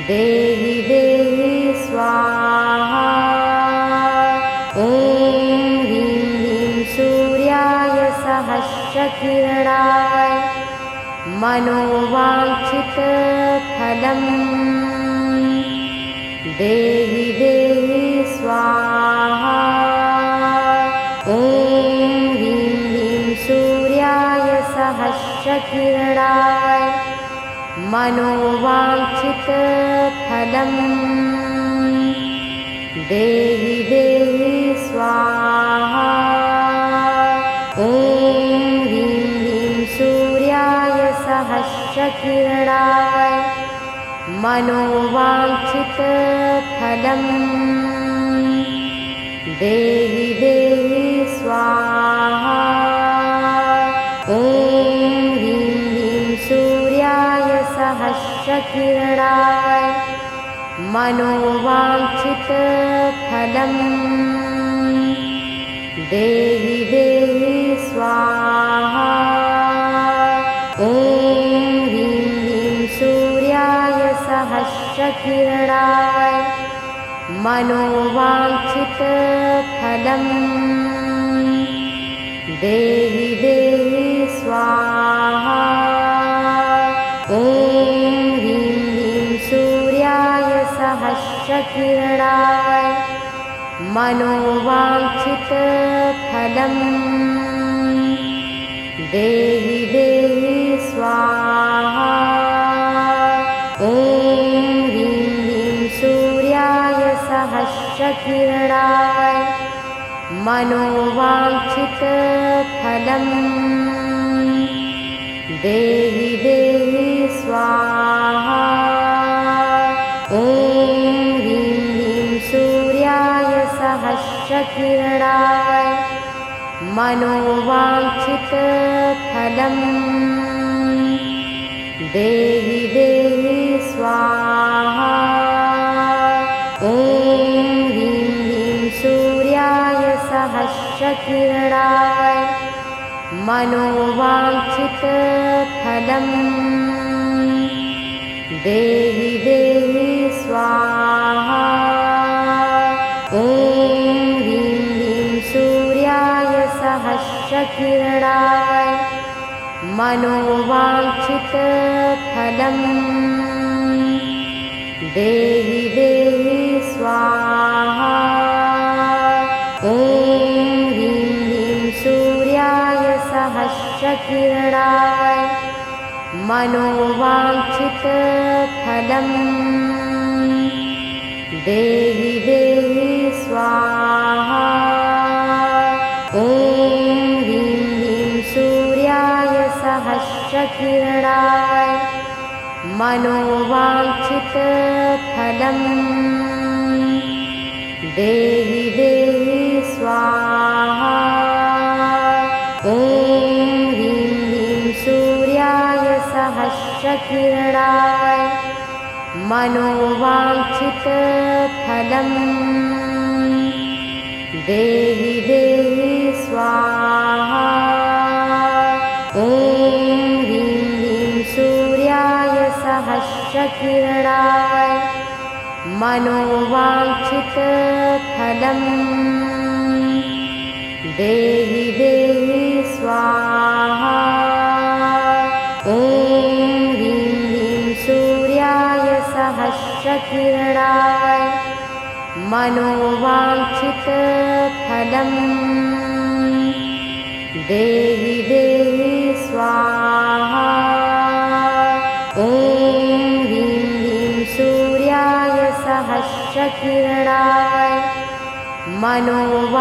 देहि देहि स्वाहा। ॐ ह्रीं ह्रीं सूर्याय सहस्रकिरणाय मनोवाञ्छितफलं देहि देहि स्वाहा। ॐ ह्रीं ह्रीं सूर्याय सहस्रकिरणाय मनोवाञ्छितफलं देहि देहि स्वाहा। ॐ ह्रीं ह्रीं सूर्याय सहस्रकिरणाय मनोवाञ्छितफलं देहि देहि स्वाहा। ॐ ह्रीं ह्रीं सूर्याय सहस्रकिरणाय मनोवाञ्छितफलं देहि देहि स्वाहा। ॐ ह्रीं ह्रीं सूर्याय सहस्रकिरणाय मनोवाञ्छितफलं देहि देहि स्वाहा। ॐ ह्रीं ह्रीं सूर्याय सहस्रकिरणाय मनोवाञ्छितफलं देहि देहि स्वाहा। ॐ ह्रीं ह्रीं सूर्याय सहस्रकिरणाय मनोवाञ्छितफलं देहि देहि स्वाहा। ॐ ह्रीं ह्रीं सूर्याय सहस्रकिरणाय मनोवाञ्छितफलं देहि देहि स्वाहा। ॐ ह्रीं ह्रीं सूर्याय सहस्रकिरणाय मनोवाञ्छितफलं देहि देहि स्वाहा। ॐ ह्रीं ह्रीं सूर्याय सहस्रकिरणाय मनोवाञ्छितफलं देहि देहि स्वाहा। ॐ ह्रीं ह्रीं सूर्याय सहस्रकिरणाय मनोवाञ्छितफलं देहि देहि स्वाहा। ॐ ह्रीं ह्रीं सूर्याय सहस्रकिरणाय मनोवाञ्छितफलं देहि देहि स्वाहा। ॐ ह्रीं ह्रीं सूर्याय सहस्रकिरणाय मनोवाञ्छितफलं देहि देहि स्वाहा। ॐ ह्रीं ह्रीं सूर्याय सहस्रकिरणाय मनोवाञ्छितफलं देहि देहि स्वाहा। ॐ ह्रीं ह्रीं सूर्याय सहस्रकिरणाय मनोवाञ्छितफलं देहि देहि स्वाहा। ॐ ह्रीं ह्रीं सूर्याय सहस्रकिरणाय मनोवाञ्छितफलं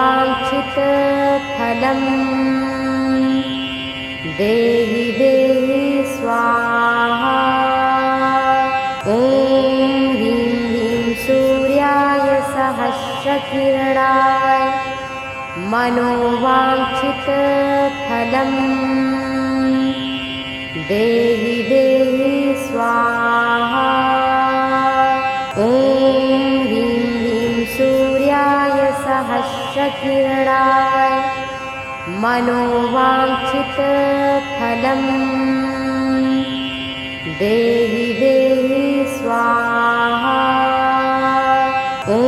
देहि देहि स्वाहा। ॐ ह्रीं ह्रीं सूर्याय सहस्रकिरणाय मनोवाञ्छितफलं देहि देहि स्वाहा। ॐ ह्रीं ह्रीं सूर्याय सहस्रकिरणाय मनोवाञ्छितफलं देहि देहि स्वाहा। ॐ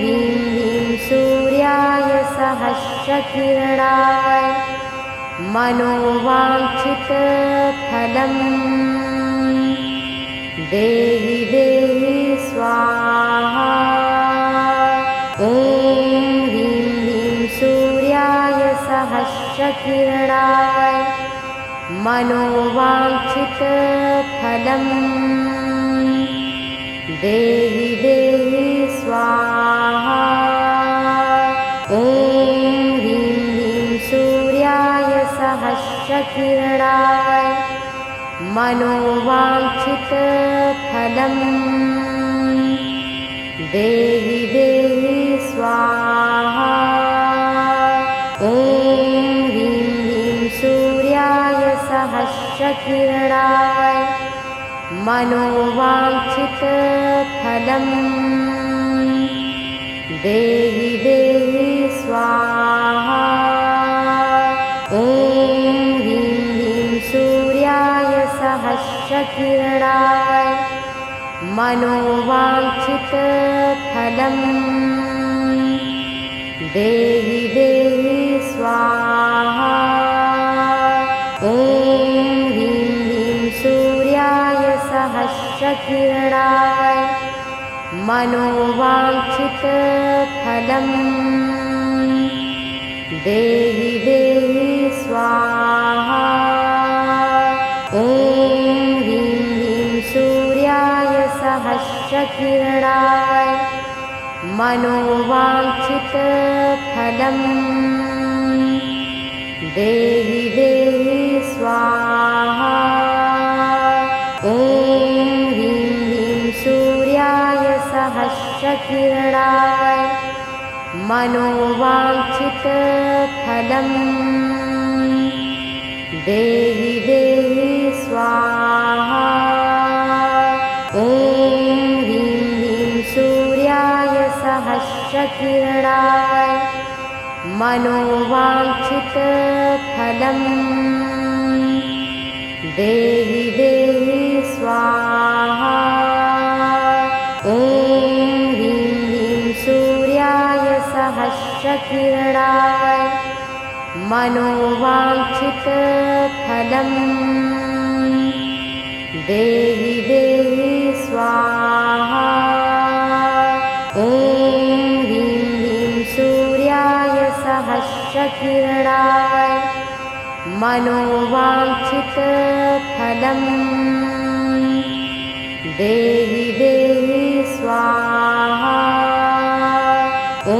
ह्रीं ह्रीं सूर्याय सहस्रकिरणाय मनोवाञ्छितफलं देहि देहि स्वाहा। ॐ ह्रीं ह्रीं सूर्याय सहस्रकिरणाय मनोवाञ्छितफलं देहि देहि स्वाहा। ॐ ह्रीं ह्रीं सूर्याय सहस्रकिरणाय मनोवाञ्छितफलं देहि देहि स्वाहा। ॐ ह्रीं ह्रीं सूर्याय सहस्रकिरणाय मनोवाञ्छितफलं देहि देहि स्वाहा। ॐ ह्रीं ह्रीं सूर्याय सहस्रकिरणाय मनोवाञ्छितफलं देहि देहि स्वाहा। ॐ ह्रीं ह्रीं सूर्याय सहस्रकिरणाय मनोवाञ्छितफलं देहि देहि स्वाहा। ॐ ह्रीं ह्रीं सूर्याय सहस्रकिरणाय मनोवाञ्छितफलं देहि देहि स्वाहा। ॐ ह्रीं ह्रीं सूर्याय सहस्रकिरणाय मनोवाञ्छितफलं देहि देहि स्वाहा। ॐ ह्रीं ह्रीं सूर्याय सहस्रकिरणाय मनोवाञ्छितफलं देहि देहि स्वाहा। ॐ ह्रीं ह्रीं सूर्याय सहस्रकिरणाय मनोवाञ्छितफलं देहि देहि स्वाहा। ॐ ह्रीं ह्रीं सूर्याय सहस्रकिरणाय मनोवाञ्छितफलं देहि देहि स्वाहा। ॐ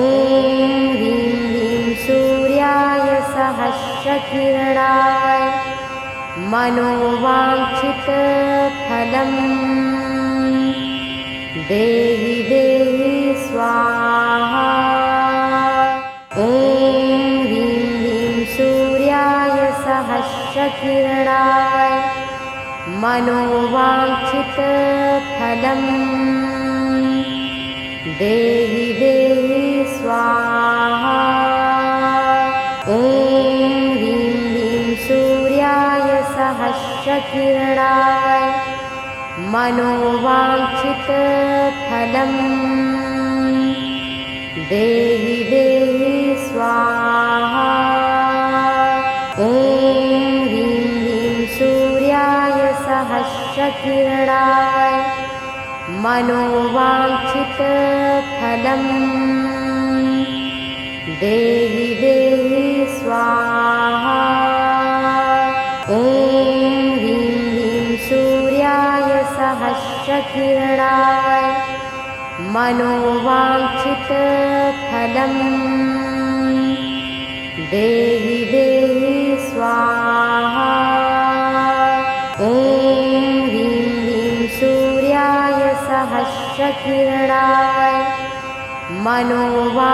ह्रीं ह्रीं सूर्याय सहस्रकिरणाय मनोवाञ्छितफलं देहि देहि स्वाहा। ॐ ह्रीं ह्रीं सूर्याय सहस्रकिरणाय मनोवाञ्छितफलं देहि देहि स्वाहा। ॐ ह्रीं ह्रीं सूर्याय सहस्रकिरणाय मनोवाञ्छितफलं देहि देहि स्वाहा। ॐ ह्रीं ह्रीं सूर्याय सहस्रकिरणाय मनोवाञ्छितफलं देहि देहि स्वाहा। ॐ ह्रीं ह्रीं सूर्याय सहस्रकिरणाय मनोवाञ्छितफलं देहि देहि स्वाहा। ॐ ह्रीं ह्रीं सूर्याय सहस्रकिरणाय मनोवाञ्छितफलं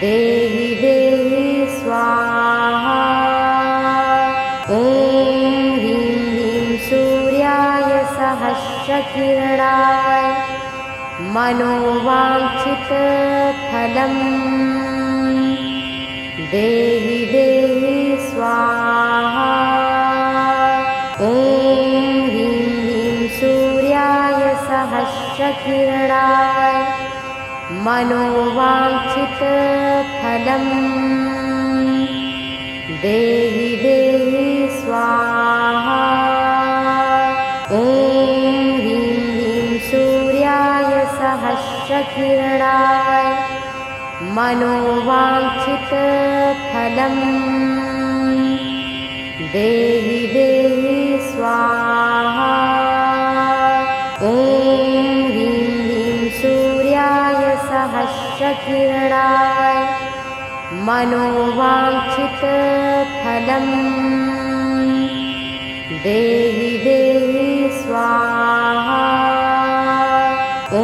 देहि देहि स्वाहा। ॐ ह्रीं ह्रीं सूर्याय सहस्रकिरणाय मनोवाञ्छितफलं देहि देहि स्वाहा। ॐ ह्रीं ह्रीं सूर्याय सहस्रकिरणाय मनोवाञ्छितफलं देहि देहि स्वाहा। ॐ ह्रीं ह्रीं सूर्याय सहस्रकिरणाय मनोवाञ्छितफलं देहि देहि स्वाहा। ॐ ह्रीं ह्रीं सूर्याय सहस्रकिरणाय मनोवाञ्छितफलं देहि देहि स्वाहा। ॐ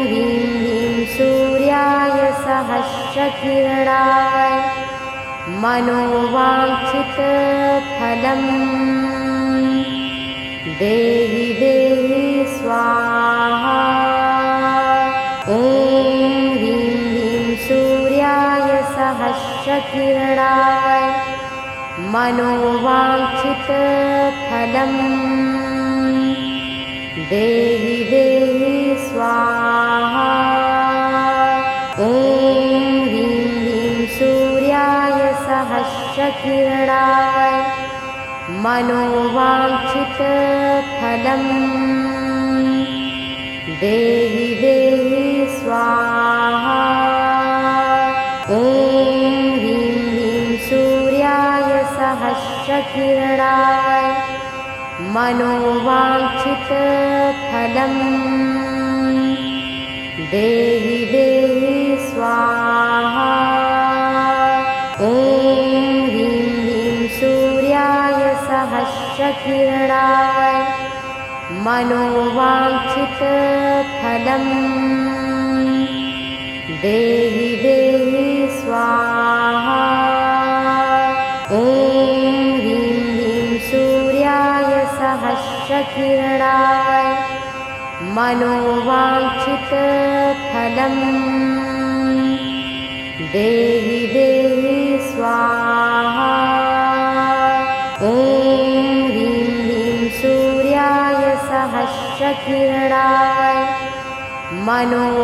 ह्रीं ह्रीं सूर्याय सहस्रकिरणाय मनोवाञ्छितफलं देहि देहि स्वाहा। ॐ ह्रीं ह्रीं सूर्याय सहस्रकिरणाय मनोवाञ्छितफलं देहि देहि स्वाहा। ॐ ह्रीं ह्रीं सूर्याय सहस्रकिरणाय मनोवाञ्छितफलं देहि देहि स्वाहा। ॐ ह्रीं ह्रीं सूर्याय सहस्रकिरणाय मनोवाञ्छितफलं देहि देहि स्वाहा। ॐ ह्रीं ह्रीं सूर्याय सहस्रकिरणाय मनोवाञ्छितफलं देहि देहि स्वाहा। ॐ ह्रीं ह्रीं सूर्याय सहस्रकिरणाय मनोवाञ्छितफलं देहि देहि स्वाहा। ॐ ह्रीं ह्रीं सूर्याय सहस्रकिरणाय मनोवाञ्छितफलं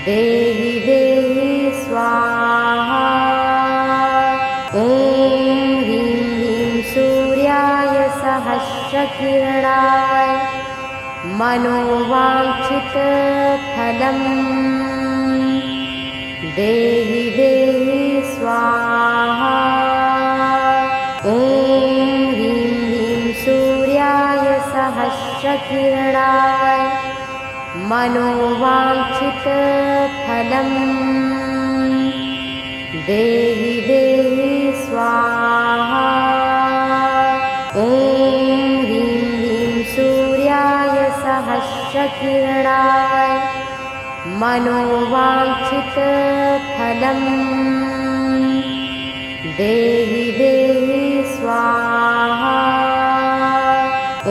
देहि देहि स्वाहा। ॐ ह्रीं ह्रीं सूर्याय सहस्रकिरणाय मनोवाञ्छितफलं देहि देहि स्वाहा। ॐ ह्रीं ह्रीं सूर्याय सहस्रकिरणाय मनोवाञ्छितफलं देहि देहि स्वाहा। ॐ ह्रीं ह्रीं सूर्याय सहस्रकिरणाय मनोवाञ्छितफलं देहि देहि स्वाहा। ॐ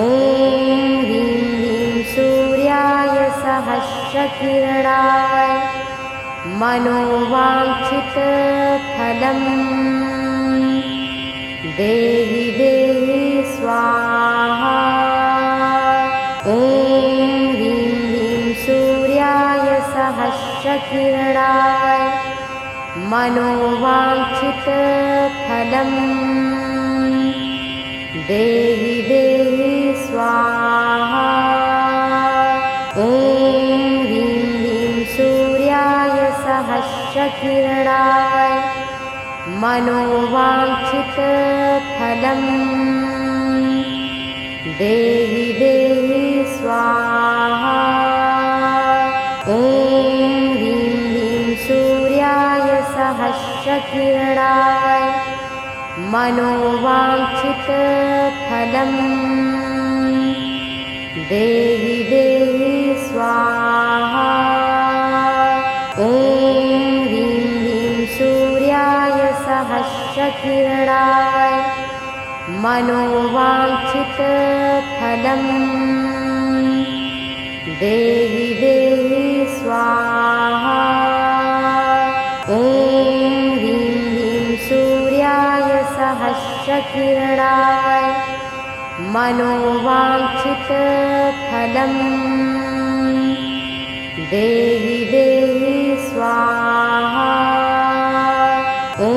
ह्रीं ह्रीं सूर्याय सहस्रकिरणाय मनोवाञ्छितफलं देहि देहि स्वाहा। ॐ ह्रीं ह्रीं सूर्याय सहस्रकिरणाय मनोवाञ्छितफलं देहि देहि स्वाहा। ॐ ह्रीं ह्रीं सूर्याय सहस्रकिरणाय मनोवाञ्छितफलं देहि देहि स्वाहा। ॐ ह्रीं ह्रीं सूर्याय सहस्रकिरणाय मनोवाञ्छितफलं देहि देहि स्वाहा। ॐ ह्रीं ह्रीं सूर्याय सहस्रकिरणाय मनोवाञ्छितफलम् देहि देहि स्वाहा। ॐ ह्रीं ह्रीं सूर्याय सहस्रकिरणाय मनोवाञ्छितफलम् देहि देहि स्वाहा। ॐ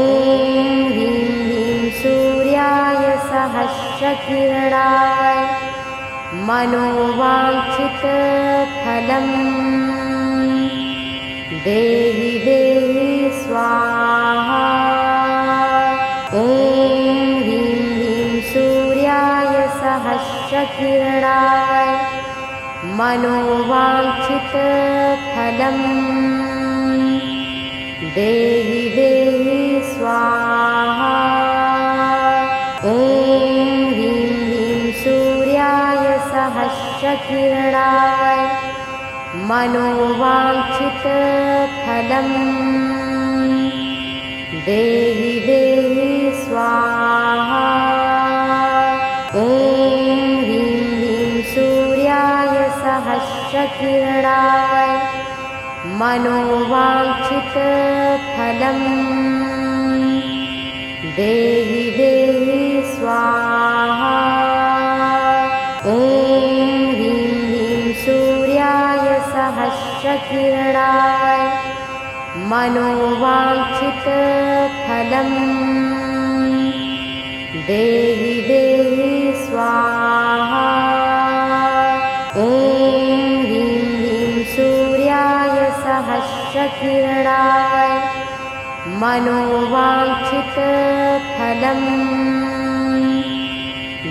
ह्रीं ह्रीं सूर्याय सहस्रकिरणाय मनोवाञ्छितफलम् देहि देहि स्वाहा। ॐ ह्रीं ह्रीं सूर्याय सहस्रकिरणाय मनोवाञ्छितफलम् देहि देहि स्वाहा। ॐ ह्रीं ह्रीं सूर्याय सहस्रकिरणाय मनोवाञ्छितफलम् देहि देहि स्वाहा। ॐ ह्रीं ह्रीं सूर्याय सहस्रकिरणाय मनोवाञ्छितफलम् देहि देहि स्वाहा। ॐ ह्रीं ह्रीं सूर्याय सहस्रकिरणाय मनोवाञ्छितफलम् देहि देहि स्वाहा। ॐ ह्रीं ह्रीं सूर्याय सहस्रकिरणाय मनोवाञ्छितफलम्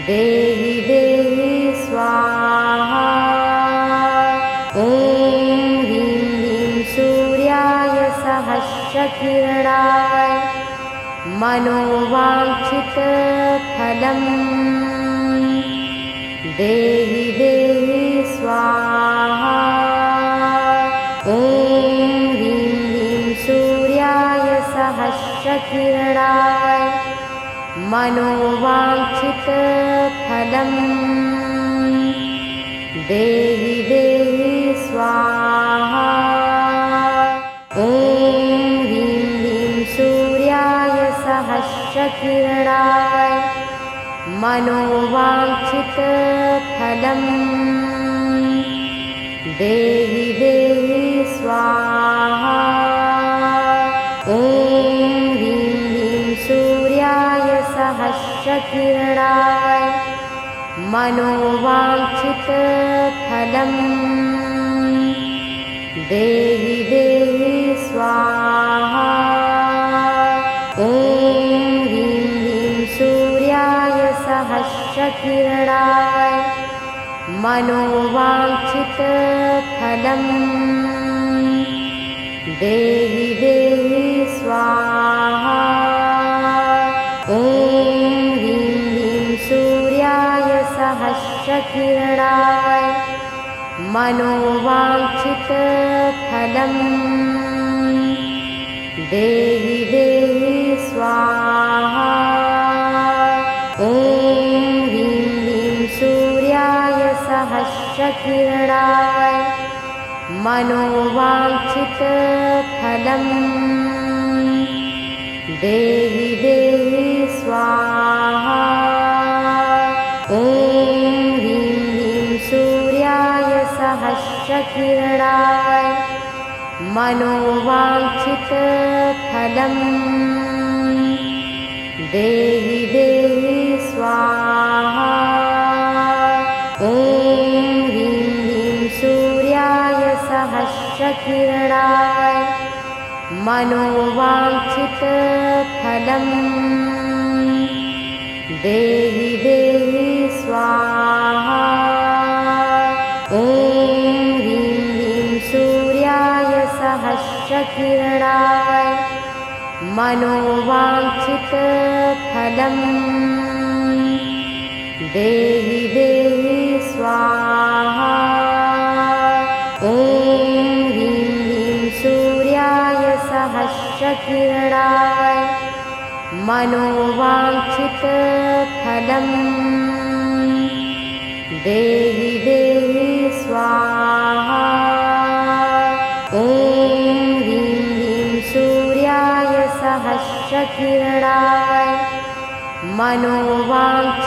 देहि देहि स्वाहा। ॐ ह्रीं ह्रीं सूर्याय सहस्रकिरणाय मनोवाञ्छितफलम् देहि देहि स्वाहा। ॐ ह्रीं ह्रीं सूर्याय सहस्रकिरणाय मनोवाञ्छितफलम् देहि देहि स्वाहा। ॐ ह्रीं ह्रीं सूर्याय सहस्रकिरणाय मनोवाञ्छितफलम् देहि देहि स्वाहा। ॐ ह्रीं ह्रीं सूर्याय सहस्रकिरणाय मनोवाञ्छितफलम् देहि देहि स्वाहा। ॐ ह्रीं ह्रीं सूर्याय सहस्रकिरणाय मनोवाञ्छितफलम् देहि देहि स्वाहा। ॐ ह्रीं ह्रीं सूर्याय सहस्रकिरणाय मनोवाञ्छितफलम् देहि देहि स्वाहा। ॐ ह्रीं ह्रीं सूर्याय सहस्रकिरणाय मनोवाञ्छितफलम् देहि देहि स्वाहा। ॐ ह्रीं ह्रीं सूर्याय सहस्रकिरणाय मनोवाञ्छितफलम् देहि देहि स्वाहा। ॐ ह्रीं ह्रीं सूर्याय सहस्रकिरणाय मनोवाञ्छितफलम् देहि देहि स्वाहा। ॐ ह्रीं ह्रीं सूर्याय सहस्रकिरणाय मनोवाञ्छितफलम् देहि देहि स्वाहा। ॐ ह्रीं ह्रीं सूर्याय सहस्रकिरणाय मनोवाञ्छितफलम् फलम् देहि देहि स्वाहा। ॐ ह्रीं ह्रीं सूर्याय सहस्रकिरणाय मनोवाञ्छितफलम्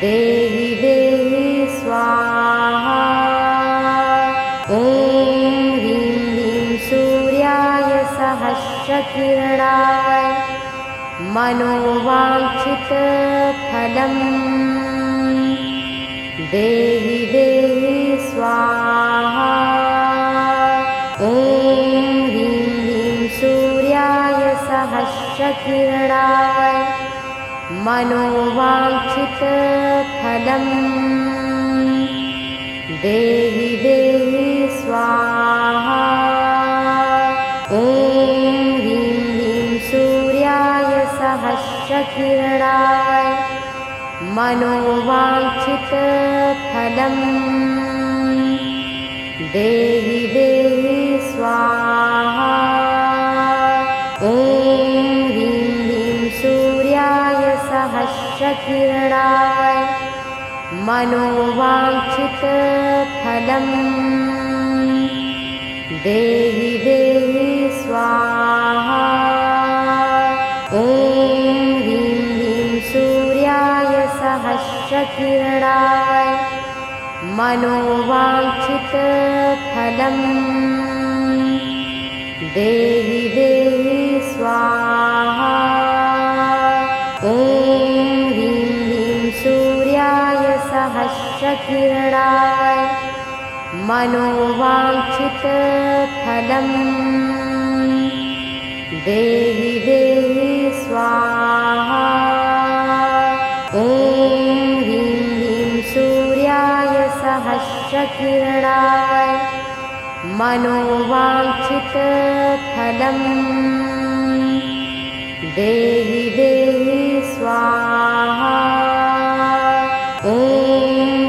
देहि देहि स्वाहा। ॐ ह्रीं ह्रीं सूर्याय सहस्रकिरणाय मनोवाञ्छितफलम् देहि देहि स्वाहा। ॐ ह्रीं ह्रीं सूर्याय सहस्रकिरणाय मनोवाञ्छितफलम् देहि देहि स्वाहा। ॐ ह्रीं ह्रीं सूर्याय सहस्रकिरणाय मनोवाञ्छितफलम् देहि देहि स्वाहा। ॐ ह्रीं ह्रीं सूर्याय सहस्रकिरणाय मनोवाञ्छितफलम् देहि देहि स्वाहा। ॐ ह्रीं ह्रीं सूर्याय सहस्रकिरणाय मनोवाञ्छितफलम् देहि देहि स्वाहा। ॐ ह्रीं ह्रीं सूर्याय सहस्रकिरणाय मनोवाञ्छितफलम् देहि देहि स्वाहा। ॐ ह्रीं ह्रीं सूर्याय सहस्रकिरणाय मनोवाञ्छितफलम् देहि देहि स्वाहा। ॐ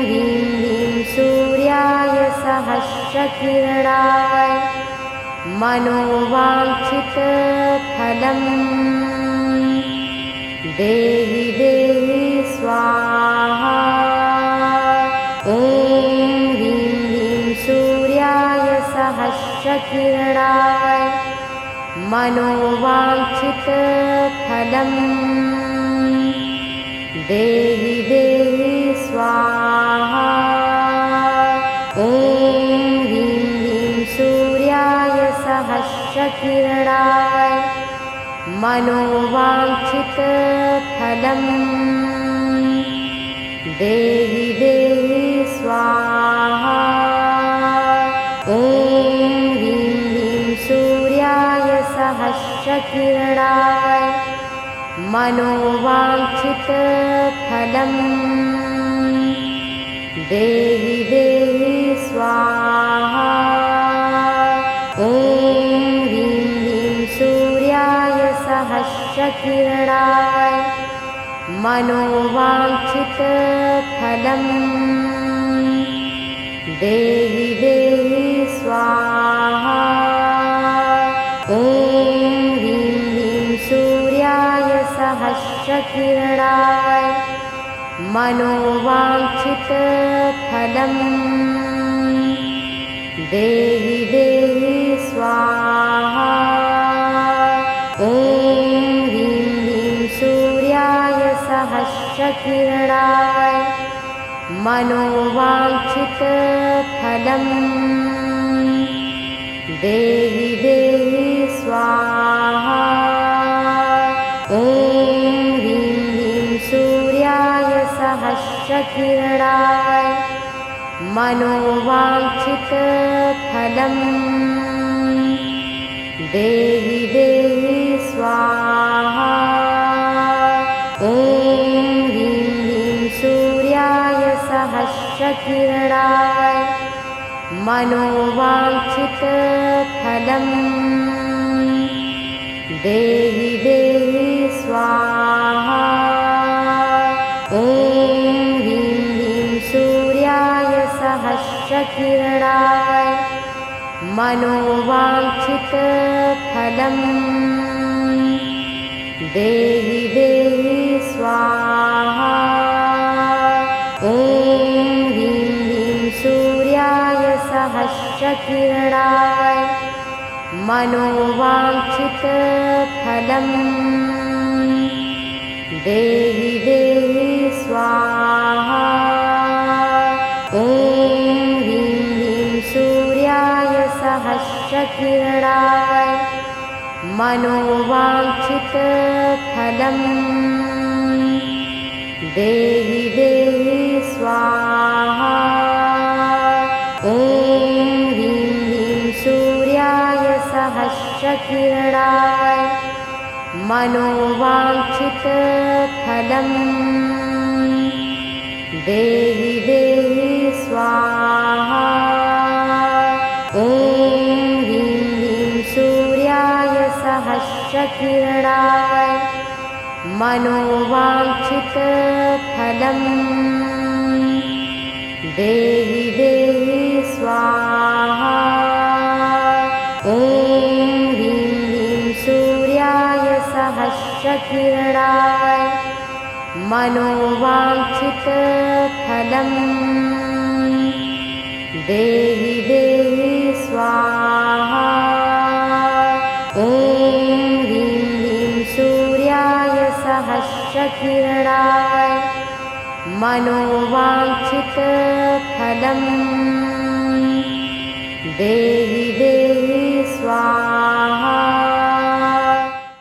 ह्रीं ह्रीं सूर्याय सहस्रकिरणाय मनोवाञ्छितफलम् देहि देहि स्वाहा। ॐ ह्रीं ह्रीं सूर्याय सहस्रकिरणाय मनोवाञ्छितफलम् देहि देहि स्वाहा। ॐ ह्रीं ह्रीं सूर्याय सहस्रकिरणाय मनोवाञ्छितफलम् देहि देहि स्वाहा। ॐ ह्रीं ह्रीं सूर्याय सहस्रकिरणाय मनोवाञ्छितफलम् देहि देहि स्वाहा। ॐ ह्रीं ह्रीं सूर्याय सहस्रकिरणाय मनोवाञ्छितफलम् देहि देहि स्वाहा। ॐ ह्रीं ह्रीं सूर्याय सहस्रकिरणाय मनोवाञ्छितफलम् देहि देहि स्वाहा। ॐ ह्रीं ह्रीं सूर्याय सहस्रकिरणाय मनोवाञ्छितफलम् देहि देहि स्वाहा। ॐ ह्रीं ह्रीं सूर्याय सहस्रकिरणाय मनोवाञ्छितफलम् देहि देहि स्वाहा। ॐ ह्रीं ह्रीं सूर्याय सहस्रकिरणाय मनोवाञ्छितफलम् देहि देहि स्वाहा। ॐ ह्रीं ह्रीं सूर्याय सहस्रकिरणाय मनोवाञ्छितफलम् देहि देहि स्वाहा। ॐ ह्रीं ह्रीं सूर्याय सहस्रकिरणाय मनोवाञ्छितफलम् देहि देहि स्वाहा। ॐ ह्रीं ह्रीं सूर्याय सहस्रकिरणाय मनोवाञ्छितफलम् देहि देहि स्वाहा। ॐ ह्रीं ह्रीं सूर्याय सहस्रकिरणाय मनोवाञ्छितफलम् देहि देहि स्वाहा। ॐ ह्रीं ह्रीं सूर्याय सहस्रकिरणाय मनोवाञ्छितफलम् देहि देहि स्वाहा। ॐ ह्रीं ह्रीं सूर्याय सहस्रकिरणाय मनोवाञ्छितफलम् देहि देहि स्वाहा। ॐ ह्रीं ह्रीं सूर्याय सहस्रकिरणाय मनोवाञ्छितफलम् देहि देहि स्वाहा।